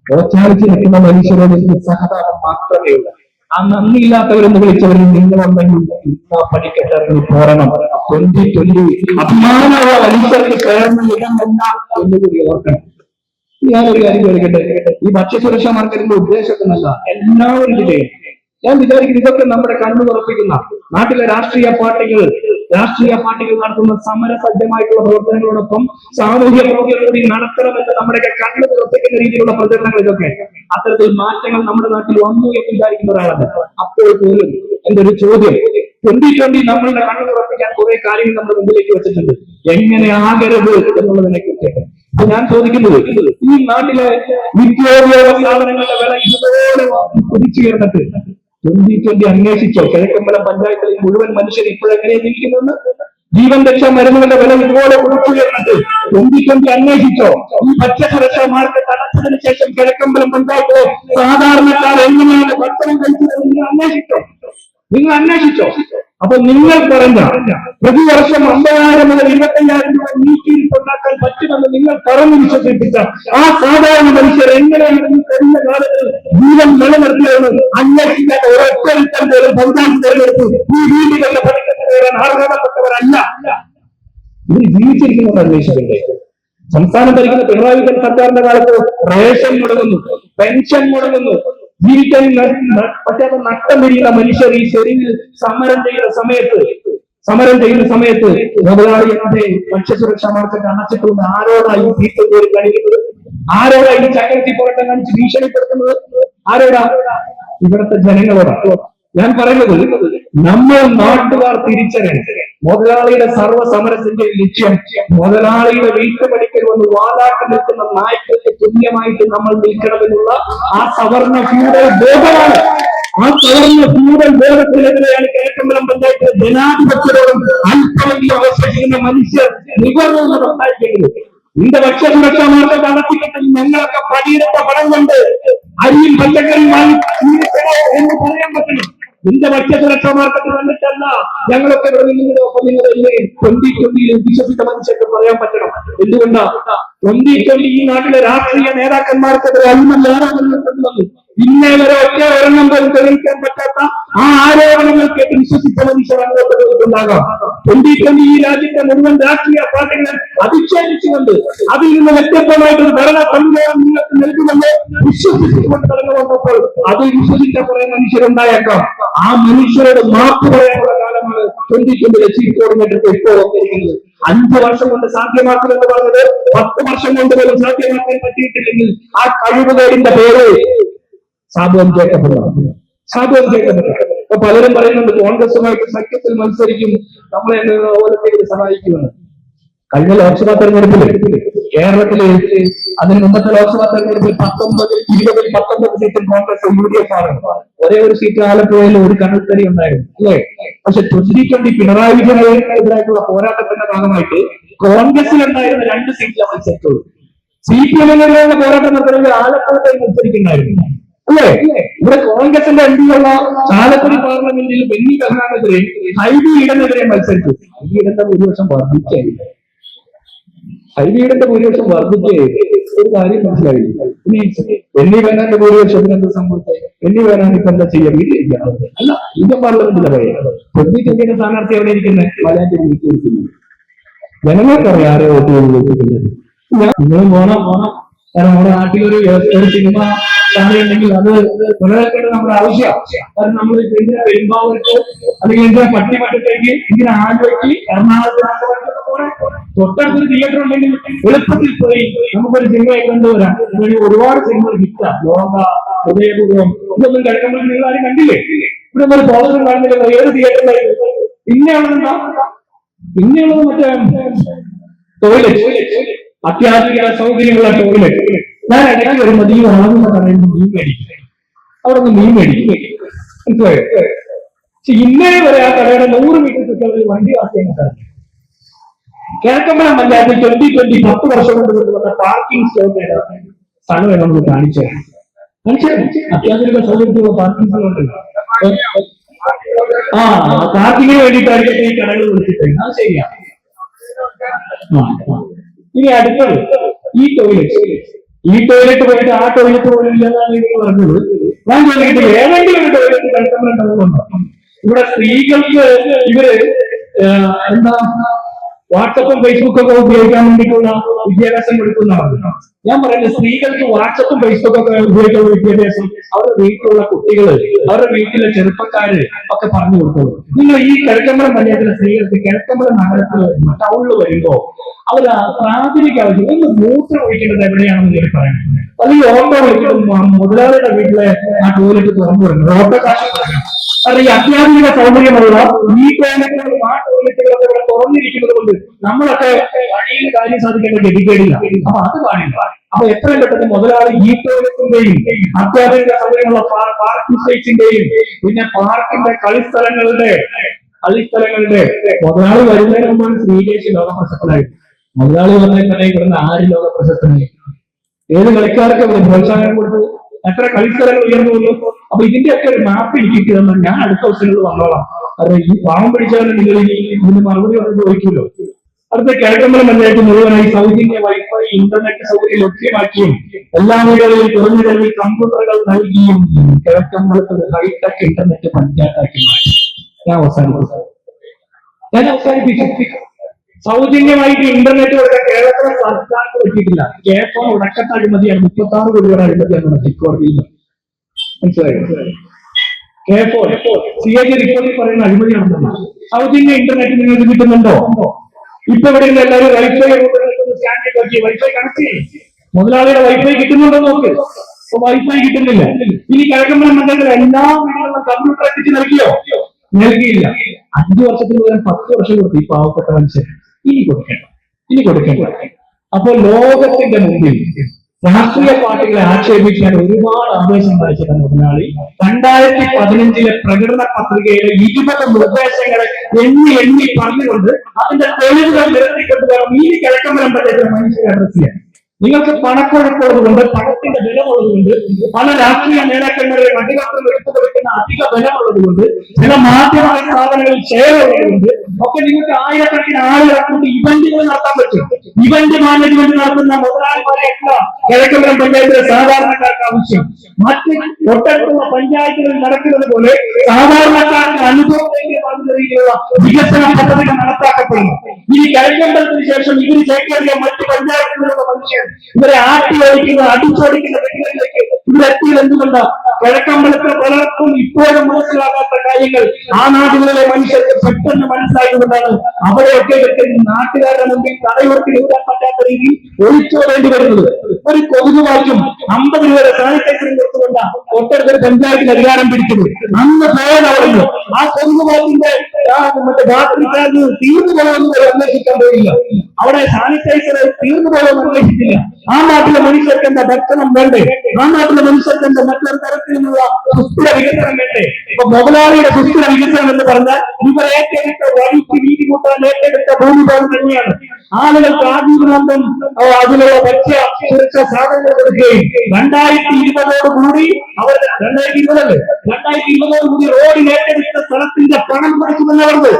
ഓച്ചാരിച്ച് നിൽക്കുന്ന മനുഷ്യരോട് എനിക്ക് സഹതാപം മാത്രമേ ഉള്ളൂ. ആ നന്ദിയില്ലാത്തവരെന്ന് വിളിച്ചവരിൽ നിങ്ങളുണ്ടെങ്കിൽ പഠിക്കട്ടെ പോരണം. 2020 അഭിമാനമുള്ള മനുഷ്യർക്ക് കയറുന്ന ഇടമല്ല എന്നുകൂടി ഓർക്കണം. ഞാനൊരു കാര്യം ചോദിക്കട്ടെ, ഈ ഭക്ഷ്യസുരക്ഷാ മാർക്കറ്റിന്റെ ഉദ്ദേശത്തിനല്ല എല്ലാവരും ചെയ്യും. ഞാൻ വിചാരിക്കുന്നു ഇതൊക്കെ നമ്മുടെ കണ്ണു തുറപ്പിക്കുന്ന നാട്ടിലെ രാഷ്ട്രീയ പാർട്ടികൾ നടത്തുന്ന സമരസജ്ജമായിട്ടുള്ള പ്രവർത്തനങ്ങളോടൊപ്പം സാമൂഹ്യ പ്രവർത്തനം കൂടി നടത്തണമെന്ന് നമ്മുടെയൊക്കെ കണ്ണു തുറപ്പിക്കുന്ന രീതിയിലുള്ള പ്രചരണങ്ങൾ ഇതൊക്കെ അത്തരത്തിൽ മാറ്റങ്ങൾ നമ്മുടെ നാട്ടിൽ വന്നു എന്ന് വിചാരിക്കുന്ന ഒരാളാണ്. അപ്പോൾ പോലും എന്റെ ഒരു ചോദ്യം, 2020 നമ്മളുടെ കണ്ണു തുറപ്പിക്കാൻ കുറെ കാര്യങ്ങൾ നമ്മുടെ മുമ്പിലേക്ക് വെച്ചിട്ടുണ്ട്. എങ്ങനെ ആകരുത് എന്നുള്ളതിനെ കുറിച്ച് ഞാൻ ചോദിക്കുന്നത്, ഈ നാട്ടിലെ നിത്യോപയോഗ സാധനങ്ങളുടെ വില ഇതുപോലെ കുതിച്ചുയർന്നിട്ട് 2020 അന്വേഷിച്ചോ? കിഴക്കമ്പലം പഞ്ചായത്തിലെ മുഴുവൻ മനുഷ്യർ ഇപ്പോഴെങ്ങനെയാണ് ജീവിക്കുന്നത്? ജീവൻ രക്ഷാ മരുന്നുകളുടെ വില ഇതുപോലെ കുതിച്ചുയർന്നിട്ട് 2020 അന്വേഷിച്ചോ? ഈ ഭക്ഷ്യസുരക്ഷാ മാർക്കറ്റ് അടച്ചതിന് ശേഷം കിഴക്കമ്പലം പഞ്ചായത്തിലെ സാധാരണക്കാർ എങ്ങനെയാണ് ഭക്ഷണം കഴിച്ചത് നിങ്ങൾ അന്വേഷിച്ചോ? അപ്പൊ നിങ്ങൾ പറഞ്ഞ പ്രതിവർഷം 50,000 മുതൽ 25,000 രൂപ നീക്കിയിട്ടുണ്ടാക്കാൻ പറ്റുമെന്ന് നിങ്ങൾ പറഞ്ഞു വിശ്വസിപ്പിച്ച ആ സാധാരണ മനുഷ്യർ എങ്ങനെയാണ് ഈ കഴിഞ്ഞ കാലത്ത് ജീവൻ നിലനിർത്തിയതെന്ന് അന്വേഷിക്കാത്ത ഒരൊറ്റ പോലും പഞ്ചായത്ത് തെരഞ്ഞെടുപ്പ് ഈ വീടുകളിലെ പഠിക്കുന്ന കയറാൻ അർഹതപ്പെട്ടവരല്ല. ഇവർ ജീവിച്ചിരിക്കുന്നവർ അന്വേഷിക്കണ്ടേ? സംസ്ഥാനം ഭരിക്കുന്ന പിണറായി വിജയൻ സർക്കാരിന്റെ കാലത്ത് റേഷൻ മുടങ്ങുന്നു, പെൻഷൻ മുടങ്ങുന്നു, ജീവിക്കാൻ പറ്റാത്ത നഷ്ടം വരിക്കുന്ന മനുഷ്യർ ഈ തെരുവിൽ സമരം ചെയ്യുന്ന സമയത്ത് മുതലാളിയുടെ ഭക്ഷ്യസുരക്ഷാ മാർക്കറ്റ് അടച്ചിട്ടുകൊണ്ട് ആരോടായി തീർത്ത് കോരി കാണിക്കുന്നത്? ആരോടായി ചക്രത്തി പോരാട്ടം കാണിച്ച് ഭീഷണിപ്പെടുത്തുന്നത്? ആരോടാ? ഇവിടുത്തെ ജനങ്ങളോടാണ് ഞാൻ പറയുന്നത്. നമ്മൾ നാട്ടുകാർ തിരിച്ചറിയണം, മുതലാളിയുടെ സർവ്വസമരത്തിന്റെ ലക്ഷ്യം മുതലാളിയുടെ വീട്ടുപടിക്കൽ വന്ന് വാലാട്ടി നിൽക്കുന്ന നായ്ക്കൾക്ക് തുല്യമായിട്ട് നമ്മൾ നിൽക്കണമെന്നുള്ള ആ സവർണ ഫ്യൂഡൽ ബോധമാണ്. ആ സവർണ ഫ്യൂഡൽ ബോധത്തിനെതിരെയാണ് കിഴക്കമ്പലം പഞ്ചായത്തിലെ ജനാധിപത്യത്തോടും അല്പമെങ്കിലും അവശേഷിക്കുന്ന മനുഷ്യർ നിവർന്ന് സംസാരിക്കേണ്ടത്. നിന്റെ ഭക്ഷ്യസുരക്ഷാ മാർക്കറ്റ് അടച്ചിട്ട് ഞങ്ങളൊക്കെ പണിയെടുത്ത പണം കൊണ്ട് അരിയും പച്ചക്കറിയും വാങ്ങി എന്ന് പറയാൻ പറ്റണം. നിന്റെ ഭക്ഷ്യസുരക്ഷാ മാർക്കറ്റ് വന്നിട്ടല്ല ഞങ്ങളൊക്കെ ഇവിടെ നിങ്ങളുടെ ഒപ്പം നിങ്ങളെ 2020 വിശ്വസിച്ച മനുഷ്യർക്ക് പറയാൻ പറ്റണം. എന്തുകൊണ്ടാ 2020 ഈ നാട്ടിലെ രാഷ്ട്രീയ നേതാക്കന്മാർക്കെതിരെ അന്മല്ലാതെ ഇന്നേ വരെ ഒറ്റ ഒരെണ്ണം പോലും തെളിയിക്കാൻ പറ്റാത്ത ആ ആരോപണങ്ങൾ കേട്ട് വിശ്വസിച്ച മനുഷ്യർ അങ്ങോട്ട് പോയിട്ടുണ്ടാകാം. 2020 ഈ രാജ്യത്തെ മുഴുവൻ രാഷ്ട്രീയ പാർട്ടികളെ അധിക്ഷേപിച്ചുകൊണ്ട് അതിൽ നിന്ന് വ്യത്യസ്തമായിട്ടൊരു ഭരണ സംവിധാനം നിങ്ങൾക്ക് നൽകുമെന്ന് വിശ്വസിച്ചുകൊണ്ട് കടന്നു വന്നപ്പോൾ അത് വിശ്വസിച്ച കുറെ മനുഷ്യരുണ്ടായേക്കാം. ആ മനുഷ്യരോട് മാപ്പ് പറയാനുള്ള കാലമാണ് 2020 ചീഫ് കോർഡിനേറ്റർക്ക് ഇപ്പോൾ വന്നിരിക്കുന്നത്. 5 വർഷം കൊണ്ട് സാധ്യമാക്കുമെന്ന് പറഞ്ഞത് 10 വർഷം കൊണ്ട് പോലും സാധ്യമാക്കാൻ പറ്റിയിട്ടില്ലെങ്കിൽ ആ കഴിവുകേടിന്റെ പേര് സാബു ജേക്കബ്. ഇപ്പൊ പലരും പറയുന്നുണ്ട് കോൺഗ്രസുമായിട്ട് സഖ്യത്തിൽ മത്സരിക്കും, നമ്മളെ ഓരോരുത്തരും സഹായിക്കുമെന്ന്. കഴിഞ്ഞ ലോക്സഭാ തെരഞ്ഞെടുപ്പിൽ കേരളത്തില് അതിന് മുമ്പത്തെ ലോക്സഭാ തെരഞ്ഞെടുപ്പിൽ 19 സീറ്റും കോൺഗ്രസ് UDF ആണ്. ഒരേ ഒരു സീറ്റ് ആലപ്പുഴയിൽ ഒരു കണ്ണുത്തരി ഉണ്ടായിരുന്നു അല്ലേ? പക്ഷെ 2020 പിണറായി വിജയനെതിരായിട്ടുള്ള പോരാട്ടത്തിന്റെ ഭാഗമായിട്ട് കോൺഗ്രസിലുണ്ടായിരുന്ന 2 സീറ്റിലെ മത്സരിച്ചുള്ളൂ. CPM-നെതിരെയുള്ള പോരാട്ടം നടത്തണമെങ്കിൽ ആലപ്പുഴയിൽ മത്സരിക്കുന്നുണ്ടായിരുന്നു അല്ലേ? ഇവിടെ കോൺഗ്രസിന്റെ എംപിയുള്ള ചാലക്കുടി പാർലമെന്റിൽ ബെന്നി ബെഹനാനെതിരെ ഹൈബി ഈഡനെതിരെ മത്സരിച്ചു. ഈഡന്റെ ഭൂരിപക്ഷം വർദ്ധിക്കായി. ഹൈബിയുടെ ഭൂരിപക്ഷം വർദ്ധിക്കുകയായി. ഒരു കാര്യം മനസ്സിലായി. ഇനി ബെന്നി ബെഹനാന്റെ ഭൂരിപക്ഷത്തിന് എന്ത് സംഭവിച്ചത്? ബെന്നി ബെഹനാൻ ഇപ്പൊ എന്താ ചെയ്യാൻ വീട്ടിലിരിക്കുകയാണ്? അല്ല, ഇന്ത്യൻ പാർലമെന്റിലെ പറയുന്നത് 2020 സ്ഥാനാർത്ഥി എവിടെ ഇരിക്കുന്നത്? മലയാറ്റൂർ വീട്ടിലിരിക്കുന്നു. ജനങ്ങൾക്കറിയാം ആരെ വോട്ട് ചെയ്തിരിക്കുന്നത്. നിങ്ങളും പോണം. കാരണം നമ്മുടെ നാട്ടിലൊരു സിനിമ ഉണ്ടെങ്കിൽ അത് വളരെ നമ്മുടെ ആവശ്യമാണ്. കാരണം നമ്മൾ ഇതിനെ പെരുമ്പാവൂർക്ക് അല്ലെങ്കിൽ ഇതിനെ പട്ടിമറ്റത്തേക്ക് ഇതിനെ ആലുവയ്ക്ക് എറണാകുളത്ത് തൊട്ടടുത്തൊരു തിയേറ്റർ ഉണ്ടെങ്കിൽ എളുപ്പത്തിൽ പോയി നമുക്കൊരു സിനിമയെ കൊണ്ടുവരാം. ഒരുപാട് സിനിമകൾ ഹിറ്റാ. ലോക, ഹൃദയപൂർവ്വം ഇതൊന്നും കഴിക്കുമ്പോൾ നിങ്ങൾ ആരും കണ്ടില്ലേ? ഇവിടെ ഒരു പോസ്റ്റർ കാണുന്നില്ല. ഏത് തിയേറ്ററിലായിരുന്നു? പിന്നെയുള്ളത് മറ്റേ ടോയ്ലറ്റ്, അത്യാധുനിക സൗകര്യമുള്ള ടോയ്ലറ്റ്. ഞാൻ ഇടയ്ക്ക് വരുമ്പോൾ ഈ വാങ്ങുന്ന കടയിൽ നിന്ന് മീൻ മേടിക്കും, അവിടെ നിന്ന് മീൻ മേടിക്കും, മനസ്സിലായോ? പക്ഷെ ഇന്നലെ വരെ ആ കടയുടെ 100 മീറ്റർ ചുറ്റളവിൽ വണ്ടി വാക്കിയാണ്. കിഴക്കമ്പലം പഞ്ചായത്തിൽ 2020 10 വർഷം കൊണ്ട് കൊണ്ടുവന്ന പാർക്കിംഗ് സ്ഥലം നമ്മൾ കാണിച്ചു അത്യാധുനിക സൗകര്യത്തിലുള്ള പാർക്കിംഗ് സ്ഥലം ഉണ്ടല്ലോ. പാർക്കിങ്ങിന് വേണ്ടിയിട്ടായിരിക്കും ഈ കടകൾ വിളിച്ചിട്ട്. അത് ശരിയാണ്. ഇനി അടുത്തത് ഈ ടോയ്ലറ്റ് പോയിട്ട് ആ ടോയ്ലറ്റ് പോലും ഇല്ലെന്നാണ് നിങ്ങൾ പറഞ്ഞത്. ഞാൻ ചോദിക്കട്ടെ, ഏതെങ്കിലും ഒരു ടോയ്ലറ്റ് കിഴക്കമ്പലം? ഇവിടെ സ്ത്രീകൾക്ക് ഇവര് എന്താ വാട്സപ്പും ഫേസ്ബുക്കും ഒക്കെ ഉപയോഗിക്കാൻ വേണ്ടിയിട്ടുള്ള വിദ്യാഭ്യാസം കൊടുക്കുന്നതാണ്. ഞാൻ പറയുന്നത് സ്ത്രീകൾക്ക് വാട്സപ്പും ഫേസ്ബുക്കും ഒക്കെ ഉപയോഗിക്കുന്ന വിദ്യാഭ്യാസം അവരുടെ വീട്ടിലുള്ള കുട്ടികള്, അവരുടെ വീട്ടിലെ ചെറുപ്പക്കാര് ഒക്കെ പറഞ്ഞു കൊടുത്തോളൂ. നിങ്ങൾ ഈ കിഴക്കമ്പലം പഞ്ചായത്തിലെ സ്ത്രീകൾക്ക് കിഴക്കമ്പലം നഗരത്തിൽ ടൗണിൽ വരുമ്പോ അവർ പ്രാഥമിക ആവശ്യം ഒന്ന് മൂത്രം ഒഴിക്കേണ്ടത് എവിടെയാണെന്ന് ഞാൻ പറയുന്നത്. അല്ലെങ്കിൽ ഓട്ടോ വിളിക്കുമ്പോൾ മുതലാളിയുടെ വീട്ടിലെ ആ ടോയ്ലറ്റ് തുറന്നു വരുന്നത് ഓട്ടോ കാശ് ഈ അത്യാധുനിക സൗകര്യമുള്ള ഈ ടോയ്ലറ്റുകളും ആ ടോയ്ലറ്റുകളൊക്കെ ഇവിടെ തുറന്നിരിക്കുന്നത് കൊണ്ട് നമ്മളൊക്കെ വഴിയിൽ കാര്യം സാധിക്കേണ്ട ഗതികേടില്ല. അപ്പൊ അത് പാടില്ല. അപ്പൊ എത്രയും പെട്ടെന്ന് മുതലാളി ഈ ടോയ്ലറ്റിന്റെയും അത്യാധുനിക സൗകര്യമുള്ള പാർക്കിംഗ് സ്പേസിന്റെയും പിന്നെ പാർക്കിന്റെ കളിസ്ഥലങ്ങളുടെ മുതലാളി വരുന്നതിന് മുമ്പാണ് ശ്രീകേശ് ലോക പ്രശസ്തനായി. മുതലാളി വന്നതിൽ തന്നെ ഇവിടുന്ന് 6 ലോക പ്രശസ്തനായി. ഏത് കളിക്കാർക്ക് ഇവിടെ പ്രോത്സാഹനം കൊടുത്തു, എത്ര കളിസ്ഥലങ്ങൾ ഉയർന്നു വന്നു. അപ്പൊ ഇതിന്റെയൊക്കെ ഒരു മാപ്പ് എനിക്ക് തന്നാൽ ഞാൻ അടുത്ത ദിവസങ്ങളിൽ വന്നോളാം. കാരണം ഈ പാവം പിടിച്ചാലും നിങ്ങൾ ഇതിന് മറുപടി വന്ന് ചോദിക്കുമല്ലോ. അടുത്ത കിഴക്കമ്പലം പഞ്ചായത്ത് മുഴുവനായി സൗജന്യ വൈഫൈ ഇന്റർനെറ്റ് സൗകര്യം ലഭ്യമാക്കിയും എല്ലാ വീടുകളിലും കുറഞ്ഞ ചെലവിൽ കമ്പ്യൂട്ടറുകൾ നൽകിയും കിഴക്കമ്പലത്ത് ഹൈടെക് ഇന്റർനെറ്റ് പഞ്ചായത്താക്കി മാറ്റി. ഞാൻ അവസാനിപ്പിച്ചു. സൗജന്യമായിട്ട് ഇന്റർനെറ്റ് കൊടുക്കാൻ കേരളത്തിലെ സർക്കാർക്ക് പറ്റിയിട്ടില്ല. കേരളം ഉടക്കത്ത അഴിമതിയാണ്. 36 കോടിയുടെ അഴിമതിയാണ് ഹൈക്കോടതിയിൽ. മനസ്സിലായോ? CAG റിപ്പോർട്ടിൽ പറയുന്ന അഴിമതിയാണെന്നല്ല. സൗജന്യ ഇന്റർനെറ്റ് നിങ്ങൾക്ക് കിട്ടുന്നുണ്ടോ? ഇപ്പൊ ഇവിടെ എല്ലാവരും വൈഫൈ വൈഫൈ കണക്ട് ചെയ്യും. മുതലാളിയുടെ വൈഫൈ കിട്ടുന്നുണ്ടോ നോക്ക്. ഇപ്പൊ വൈഫൈ കിട്ടുന്നില്ല. ഇനി കിഴക്കമ്പലം മണ്ഡലത്തിൽ എല്ലാ വീടുകളിലും കമ്പ്യൂട്ടർ എത്തിച്ച് നൽകിയില്ല. 5 വർഷത്തിന് പകരം 10 വർഷം കൊടുത്തു ഈ പാവപ്പെട്ട മനുഷ്യർ. ഇനി കൊടുക്കണ്ട. അപ്പൊ ലോകത്തിന്റെ മുമ്പിൽ രാഷ്ട്രീയ പാർട്ടികളെ ആക്ഷേപിക്കാൻ ഒരുപാട് ആവേശം വായിച്ചിട്ട മുതലാളി 2015 പ്രകടന പത്രികയിലെ 20 നിർദ്ദേശങ്ങളെ എണ്ണി പറഞ്ഞുകൊണ്ട് അതിന്റെ തെളിവുകൾ നിരത്തിക്കൊണ്ട് വേണം ഈ കിഴക്കമ്പലം പഞ്ചായത്തിലെ മനുഷ്യരെ അഡ്രസ് ചെയ്യാൻ. നിങ്ങൾക്ക് പണക്കൊഴുപ്പുള്ളതുകൊണ്ട്, പണത്തിന്റെ ബലമുള്ളതുകൊണ്ട്, പല രാഷ്ട്രീയ നേതാക്കന്മാരെ അധികാരം എടുത്തു കൊടുക്കുന്ന അധിക ബലമുള്ളതുകൊണ്ട്, ചില മാധ്യമ സ്ഥാപനങ്ങളിൽ ഷെയർ ഉള്ളതുകൊണ്ട് ഒക്കെ നിങ്ങൾക്ക് ആയിരക്കണക്കിന് ആളുകളെ കൊണ്ട് ഇവന്റുകൾ നടത്താൻ പറ്റും. ഇവന്റ് മാനേജ്മെന്റ് നടത്തുന്ന മുതലാളിമാരെയല്ല കിഴക്കമ്പലം പഞ്ചായത്തിലെ സാധാരണക്കാർക്ക് ആവശ്യം. മറ്റ് തൊട്ടടുത്തുള്ള പഞ്ചായത്തുകളിൽ നടക്കുന്നത് പോലെ സാധാരണക്കാർക്ക് അനുഭവത്തിന്റെ രീതിയിലുള്ള വികസന പദ്ധതികൾ നടപ്പാക്കപ്പെടുന്നു. ഇനി കിഴക്കമ്പലത്തിന് ശേഷം ഇവര് ചേക്കേറിയ മറ്റ് പഞ്ചായത്തുകളിലുള്ള മനുഷ്യർ ഇവരെ അടിച്ചോടിക്കുന്ന വ്യക്തികളിലേക്ക് ഇവരെത്തിയത് എന്തുകൊണ്ടാണ്? കിഴക്കമ്പലത്തെ പലർക്കും ഇപ്പോഴും മനസ്സിലാകാത്ത കാര്യങ്ങൾ ആ നാടുകളിലെ മനുഷ്യർക്ക് പെട്ടെന്ന് മനസ്സിലായതുകൊണ്ടാണ് അവിടെയൊക്കെ നാട്ടുകാരുടെ മുമ്പിൽ തലയുറത്തി നിൽക്കാൻ പറ്റാത്ത രീതിയിൽ ഒഴിച്ചോടേണ്ടി വരുന്നത്. ഒരു കൊതുകുവാക്കും 50 രൂപയുടെ സാനിറ്റൈസറും കൊടുത്തുകൊണ്ടാണ് തൊട്ടടുത്തൊരു പഞ്ചായത്തിന് അധികാരം പിടിച്ചത്. അന്ന് പോയതവരുന്നു. ആ കൊതുകുവാക്കിന്റെ മറ്റേ ബാറ്ററി ചാർജ് തീർന്നു പോകണമെന്ന് അന്വേഷിക്കാൻ പോയില്ല. അവിടെ സാനിറ്റൈസർ തീർന്നു പോകണമെന്ന് അന്വേഷിച്ചില്ല. ആ നാട്ടിലെ മനുഷ്യർക്ക് എന്താ ഭക്ഷണം വേണ്ടേ? ആ നാട്ടിലെ മനുഷ്യർക്ക് എന്താ മറ്റൊരു തരത്തിലുള്ള സുസ്ഥിര വികസനം വേണ്ടേ? ഇപ്പൊ മുതലാളിയുടെ സുസ്ഥിര വികസനം എന്ന് പറഞ്ഞാൽ ഇവർ ഏറ്റെടുത്ത വഴിക്ക് വീതി കൂട്ടാൻ ഏറ്റെടുത്ത ഭൂമിഭാഗം തന്നെയാണ്. ആളുകൾക്ക് ആജീവനാന്തം അതിലുള്ള ഭക്ഷ്യ സുരക്ഷാ സാധനങ്ങൾ കൊടുക്കുകയും 2020 അവർ 2020 റോഡിൽ ഏറ്റെടുത്ത സ്ഥലത്തിന്റെ പണം കൊടുക്കുമെന്ന് പറഞ്ഞത്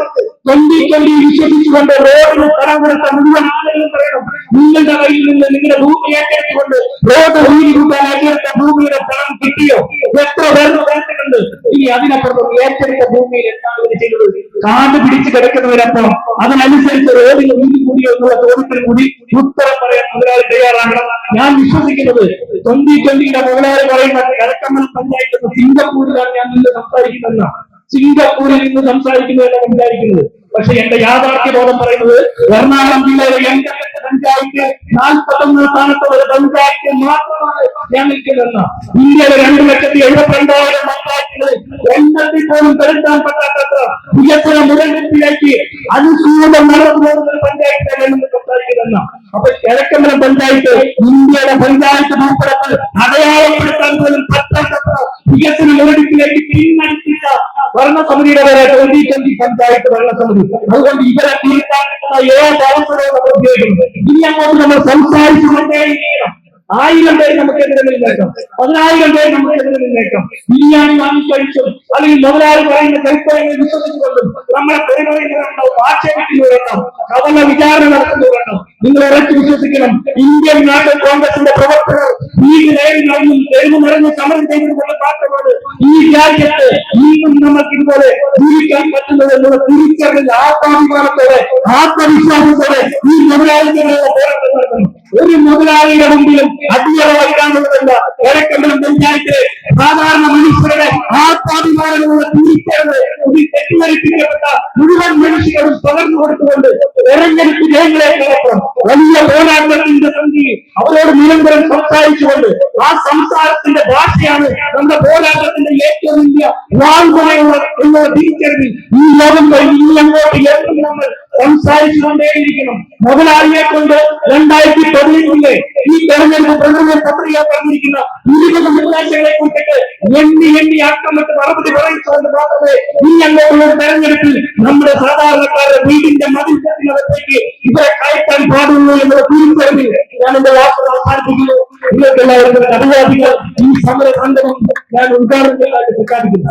2020 വിശ്വസിച്ചുകൊണ്ട് റോഡിന് പണം കൊടുത്ത മുഴുവൻ ആളുകളും പറയണം, നിങ്ങളുടെ കയ്യിൽ നിന്ന് നിങ്ങളുടെ ഭൂമി ഏറ്റെടുത്തുകൊണ്ട് റോഡ് വീതി കൂട്ടാൻ ഏറ്റെടുത്ത ഭൂമിയുടെ പണം കിട്ടിയോ? എത്ര പേർക്ക് വേണ്ടിട്ടുണ്ട്? ഇനി അതിനപ്പുറം ഏറ്റെടുത്ത ഭൂമിയിൽ എന്താണ് ചെയ്തത്? കാട് പിടിച്ച് കിടക്കുന്നവരപ്പുറം അതിനനുസരിച്ച് റോഡിന് വീതി കൂടിയോ എന്നുള്ള ചോദ്യത്തിന് കൂടി ഉത്തരം പറയാൻ മുതലാളി തയ്യാറാകണം. ഞാൻ വിശ്വസിക്കുന്നത് 2020 മുതലാളി പറയുന്ന കിഴക്കമ്പലം പഞ്ചായത്ത് സിംഗപ്പൂരിലാണ് ഞാൻ നിന്ന് സംസാരിക്കുന്നതെന്ന. സിംഗപ്പൂരിൽ നിന്ന് സംസാരിക്കുന്നതല്ല സംസാരിക്കുന്നത്. പക്ഷെ എന്റെ യാഥാർത്ഥ്യ ബോധം പറയുന്നത് എറണാകുളം ജില്ലയിലെ 88 പഞ്ചായത്ത് 41 സ്ഥാനത്തുള്ള ഒരു പഞ്ചായത്ത് മാത്രമാണ് ഞാൻ നിൽക്കുന്നതെന്ന. ഇന്ത്യയിലെ 2,72,000 പഞ്ചായത്തുകളിൽ എണ്ണത്തിൽ പോലും പെടുത്താൻ പറ്റാത്ത വികസന മുരളിലേക്ക് അനുസൂതം നടന്നു പോകുന്ന ഒരു പഞ്ചായത്താണ് ഞാൻ സംസാരിക്കുന്നതെന്ന. അപ്പൊ കിഴക്കമ്പലം പഞ്ചായത്ത് ഇന്ത്യയുടെ പഞ്ചായത്ത് ഭൂപടത്തിൽ അടയാളപ്പെടുത്താൻ പോലും പറ്റാത്ത വികസന മുരടിപ്പിലേക്ക് പിന്നടിപ്പിച്ച ഭരണസമിതിയുടെ വരെ 2020 പഞ്ചായത്ത് ഭരണസമിതി. അതുകൊണ്ട് ഇവരെ തീർക്കാനുള്ള ഏത് അവസരവും നമ്മൾ ഉപയോഗിക്കുന്നു. ഇനി അങ്ങോട്ട് നമ്മൾ സംസാരിച്ചുകൊണ്ടേയിരിക്കണം. 1000 പേര് നമുക്കെതിരെ നിന്നേക്കാം, 10,000 പേര് നമുക്കെതിരെ നിന്നേക്കാം. ബിരിയാണി വാങ്ങിക്കഴിച്ചും അല്ലെങ്കിൽ മുതലാളി പറയുന്ന കൈപ്പഴങ്ങൾ വിശ്വസിച്ചുകൊണ്ടും നമ്മളെ പെരുമാറുന്നവരുണ്ടാവും, ആക്ഷേപിക്കുന്നവരുണ്ടാവും, കവല വിചാരണ നടത്തുന്നവരുണ്ടാവും. നിങ്ങൾ ഉറച്ചു വിശ്വസിക്കണം, ഇന്ത്യൻ നാട്ടിൽ കോൺഗ്രസിന്റെ പ്രവർത്തകർ വീട്ടിലേറി നടന്നും തെരുവ് നിറഞ്ഞ് സമരം ചെയ്തിട്ടുള്ള മാത്രമാണ് ഈ രാജ്യത്ത് ഇന്നും നമുക്ക് ഇതുപോലെ ജീവിക്കാൻ പറ്റുന്നത് എന്നുള്ള തിരിച്ചറിഞ്ഞ ആത്മാഭിമാനത്തോടെ ആത്മവിശ്വാസത്തോടെ ഈ മുതലാളികളുടെ പോരാട്ടം നടത്തുന്നു. ഒരു മുതലാളിയുടെ മുമ്പിലും അടിയറ വയ്ക്കാനുള്ളതല്ല കിഴക്കമ്പലം പഞ്ചായത്തിലെ സാധാരണ മനുഷ്യരുടെ ആത്മാഭിമാനമുള്ള തിരിച്ചറിവ് തെറ്റിദ്ധരിപ്പിക്കപ്പെട്ട മുഴുവൻ മനുഷ്യരും പകർന്നു കൊടുത്തുകൊണ്ട് തെരഞ്ഞെടുപ്പ് ജയങ്ങളെ കടക്കണം. വലിയ പോരാട്ടത്തിന്റെ സന്ധിയിൽ അവരോട് നിരന്തരം സംസാരിച്ചുകൊണ്ട് ആ സംസാരത്തിന്റെ ഭാഷയാണ് നമ്മുടെ പോരാട്ടത്തിന്റെ ഏറ്റവും വലിയ വാൾമുറയുള്ള എന്നുള്ള തിരിച്ചറിവ് ഈ ലോകം കഴിഞ്ഞ് ഇനി അങ്ങോട്ട് എന്നും നമ്മൾ സംസാരിച്ചുകൊണ്ടേയിരിക്കണം. മുതലാളിയെ കൊണ്ട് 2018 ഈ തെരഞ്ഞെടുപ്പ് പ്രകടന പത്രിക പറഞ്ഞിരിക്കുന്ന 20 നിർദ്ദേശങ്ങളെ കുറിച്ചിട്ട് എണ്ണി അക്കമിട്ട് മറുപടി പറയിച്ചുകൊണ്ട് മാത്രമേ ഈ അങ്ങോട്ടുള്ള തെരഞ്ഞെടുപ്പിൽ നമ്മുടെ സാധാരണക്കാരുടെ വീടിന്റെ മതിൽക്കത്തിനകത്തേക്ക് ഇവരെ കയറ്റാൻ പാടുള്ളൂ എന്നുള്ള തിരിച്ചറിവ് ഞാൻ എന്റെ വാക്കുകൾ അവസാനിപ്പിക്കുന്നു. നിങ്ങൾക്ക് എല്ലാവർക്കും അഭിവാദികൾ. ഈ സമര സംഗമം ഞാൻ ഉദ്ഘാടനത്തിനായിട്ട് പ്രഖ്യാപിക്കുന്നു.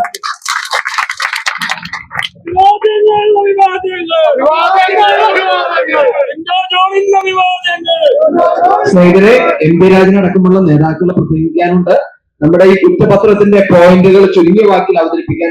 സ്നേഹിതരെ, MP രാജനടക്കമുള്ള നേതാക്കളെ പ്രസംഗിക്കാനുണ്ട്. നമ്മുടെ ഈ കുറ്റപത്രത്തിന്റെ പോയിന്റുകൾ ചുരുങ്ങിയ വാക്കിൽ അവതരിപ്പിക്കാൻ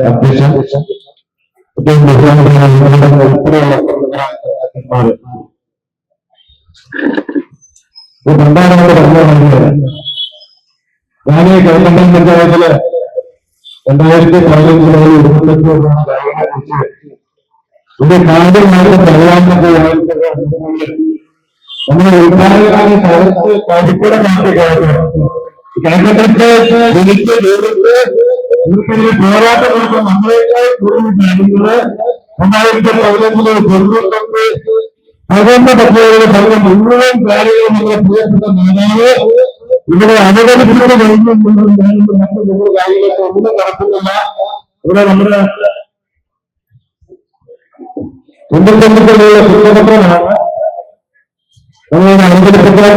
അധ്യക്ഷൻ രണ്ടാമത് പറഞ്ഞത് ഞാൻ ഈ കിഴക്കമ്പലം പഞ്ചായത്തില് 2015 ഇത് കാര്യമായിട്ട് പ്രധാനമന്ത്രി നമ്മുടെ ഉദ്ഘാടകരായ സ്ഥലത്ത് കരിപ്പുഴ നാട്ടിൽ കേരളത്തെ വിളിച്ച് ഇവർക്കൊരു പോരാട്ടം കൊടുക്കും. നമ്മളേക്കാൾ കൂടുതൽ കാര്യങ്ങള് 2015 അതുകൊണ്ട് പറ്റിയവരുടെ പറഞ്ഞ മുഴുവൻ കാര്യങ്ങളും നമ്മുടെ പ്രിയപ്പെട്ട നേതാവ് ഇവിടെ അനുവദിക്കുന്നത് കഴിഞ്ഞുകൊണ്ട് മറ്റു കാര്യങ്ങളൊക്കെ ഒന്നും നടക്കുന്നില്ല. ഇവിടെ നമ്മുടെ കുടുംബത്തിലുള്ള കുറ്റപത്രമാണ് നമ്മൾ അനുവദിപ്പിക്കാൻ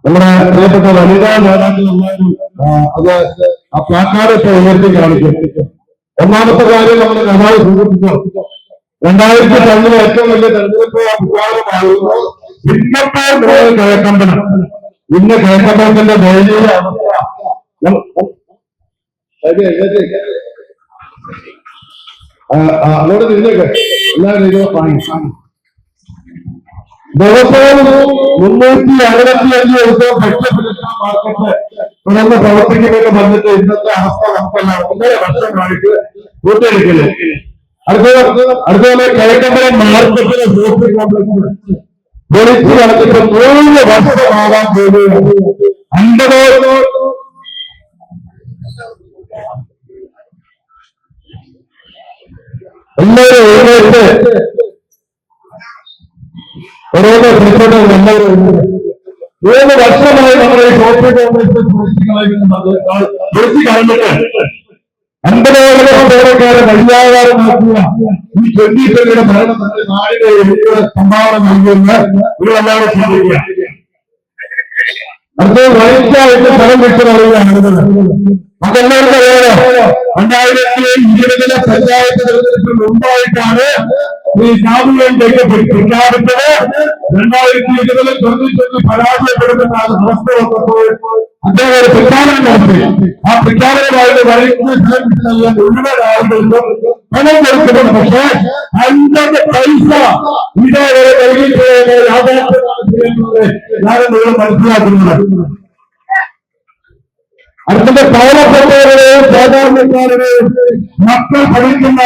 നമ്മുടെ പ്രിയപ്പെട്ട വനിതാ നേതാക്കളെല്ലാവരും അത് ആ പ്ലാക്കാർഡ് ഉയർത്തി കാണിക്കും. ഒന്നാമത്തെ കാര്യം നമ്മുടെ നേതാവ് സൂചിപ്പിച്ചു, 2002 ഏറ്റവും വലിയ തെരഞ്ഞെടുപ്പ് വിവാദമായിരുന്നു ഇന്നത്തെ കിഴക്കമ്പലം. ഇന്ന് കിഴക്കമ്പലത്തിന്റെ ദയനീയ അങ്ങോട്ട് നിന്നേക്ക് എല്ലാവരും ദിവസവും 365 ദിവസവും ഭക്ഷ്യസുരക്ഷാ മാർക്കറ്റ് തുറന്ന് പ്രവർത്തിക്കുമെന്ന് പറഞ്ഞിട്ട് ഇന്നത്തെ അവസ്ഥ നമുക്കെല്ലാം 1.5 വർഷമായിട്ട് കൂട്ടിയെടുക്കില്ല. അടുത്തപോലെ കിഴക്കമ്പലം മാർക്കറ്റിലെ ഷോപ്പിംഗ് കോംപ്ലക്സ് പൊളിച്ചു നടത്തിട്ട് 3 വർഷമാകാൻ പോവുകയാണ്. 50 എല്ലാവരും എഴുന്നേറ്റ് ഓരോരോ പ്രശ്നങ്ങൾ എല്ലാവരും 3 വർഷമായി നമ്മുടെ ഈ ഷോപ്പിംഗ് കോംപ്ലക്സ് പൊളിച്ചു കളഞ്ഞിട്ട് 50,000 പേരക്കാരെ വഴിയാകാരമാക്കുക ഈ 2020 ഭരണത്തിന്റെ നാടിനെ എനിക്ക് സംഭാവന നൽകുന്ന ഇവരെല്ലാവരും ചിന്തിക്കുക. അത് വൈകിട്ടായിട്ട് ഫലം വിട്ടുകളയുകയാണ്. അതെല്ലാവർക്കും അറിയാമോ, 2020 പഞ്ചായത്ത് തെരഞ്ഞെടുപ്പിന് മുമ്പായിട്ടാണ് ഈ സാമൂഹ്യ പ്രഖ്യാപിച്ചത്. 2020 തൊഴിൽ പരാജയപ്പെടുന്ന അവസ്ഥ വന്നപ്പോൾ അദ്ദേഹം ഒരു പ്രഖ്യാപനം നടത്തി. ആ പ്രഖ്യാപനമായിട്ട് വൈകിട്ട് മുഴുവൻ ആളുകൾക്കും പണം കൊടുക്കണം. പക്ഷേ 50 പൈസ ഈ ഞാൻ നിങ്ങൾ മനസ്സിലാക്കുന്നത്. അടുത്ത പാവപ്പെട്ടവരുടെയും സാധാരണക്കാരുടെയും മക്കൾ പഠിക്കുന്ന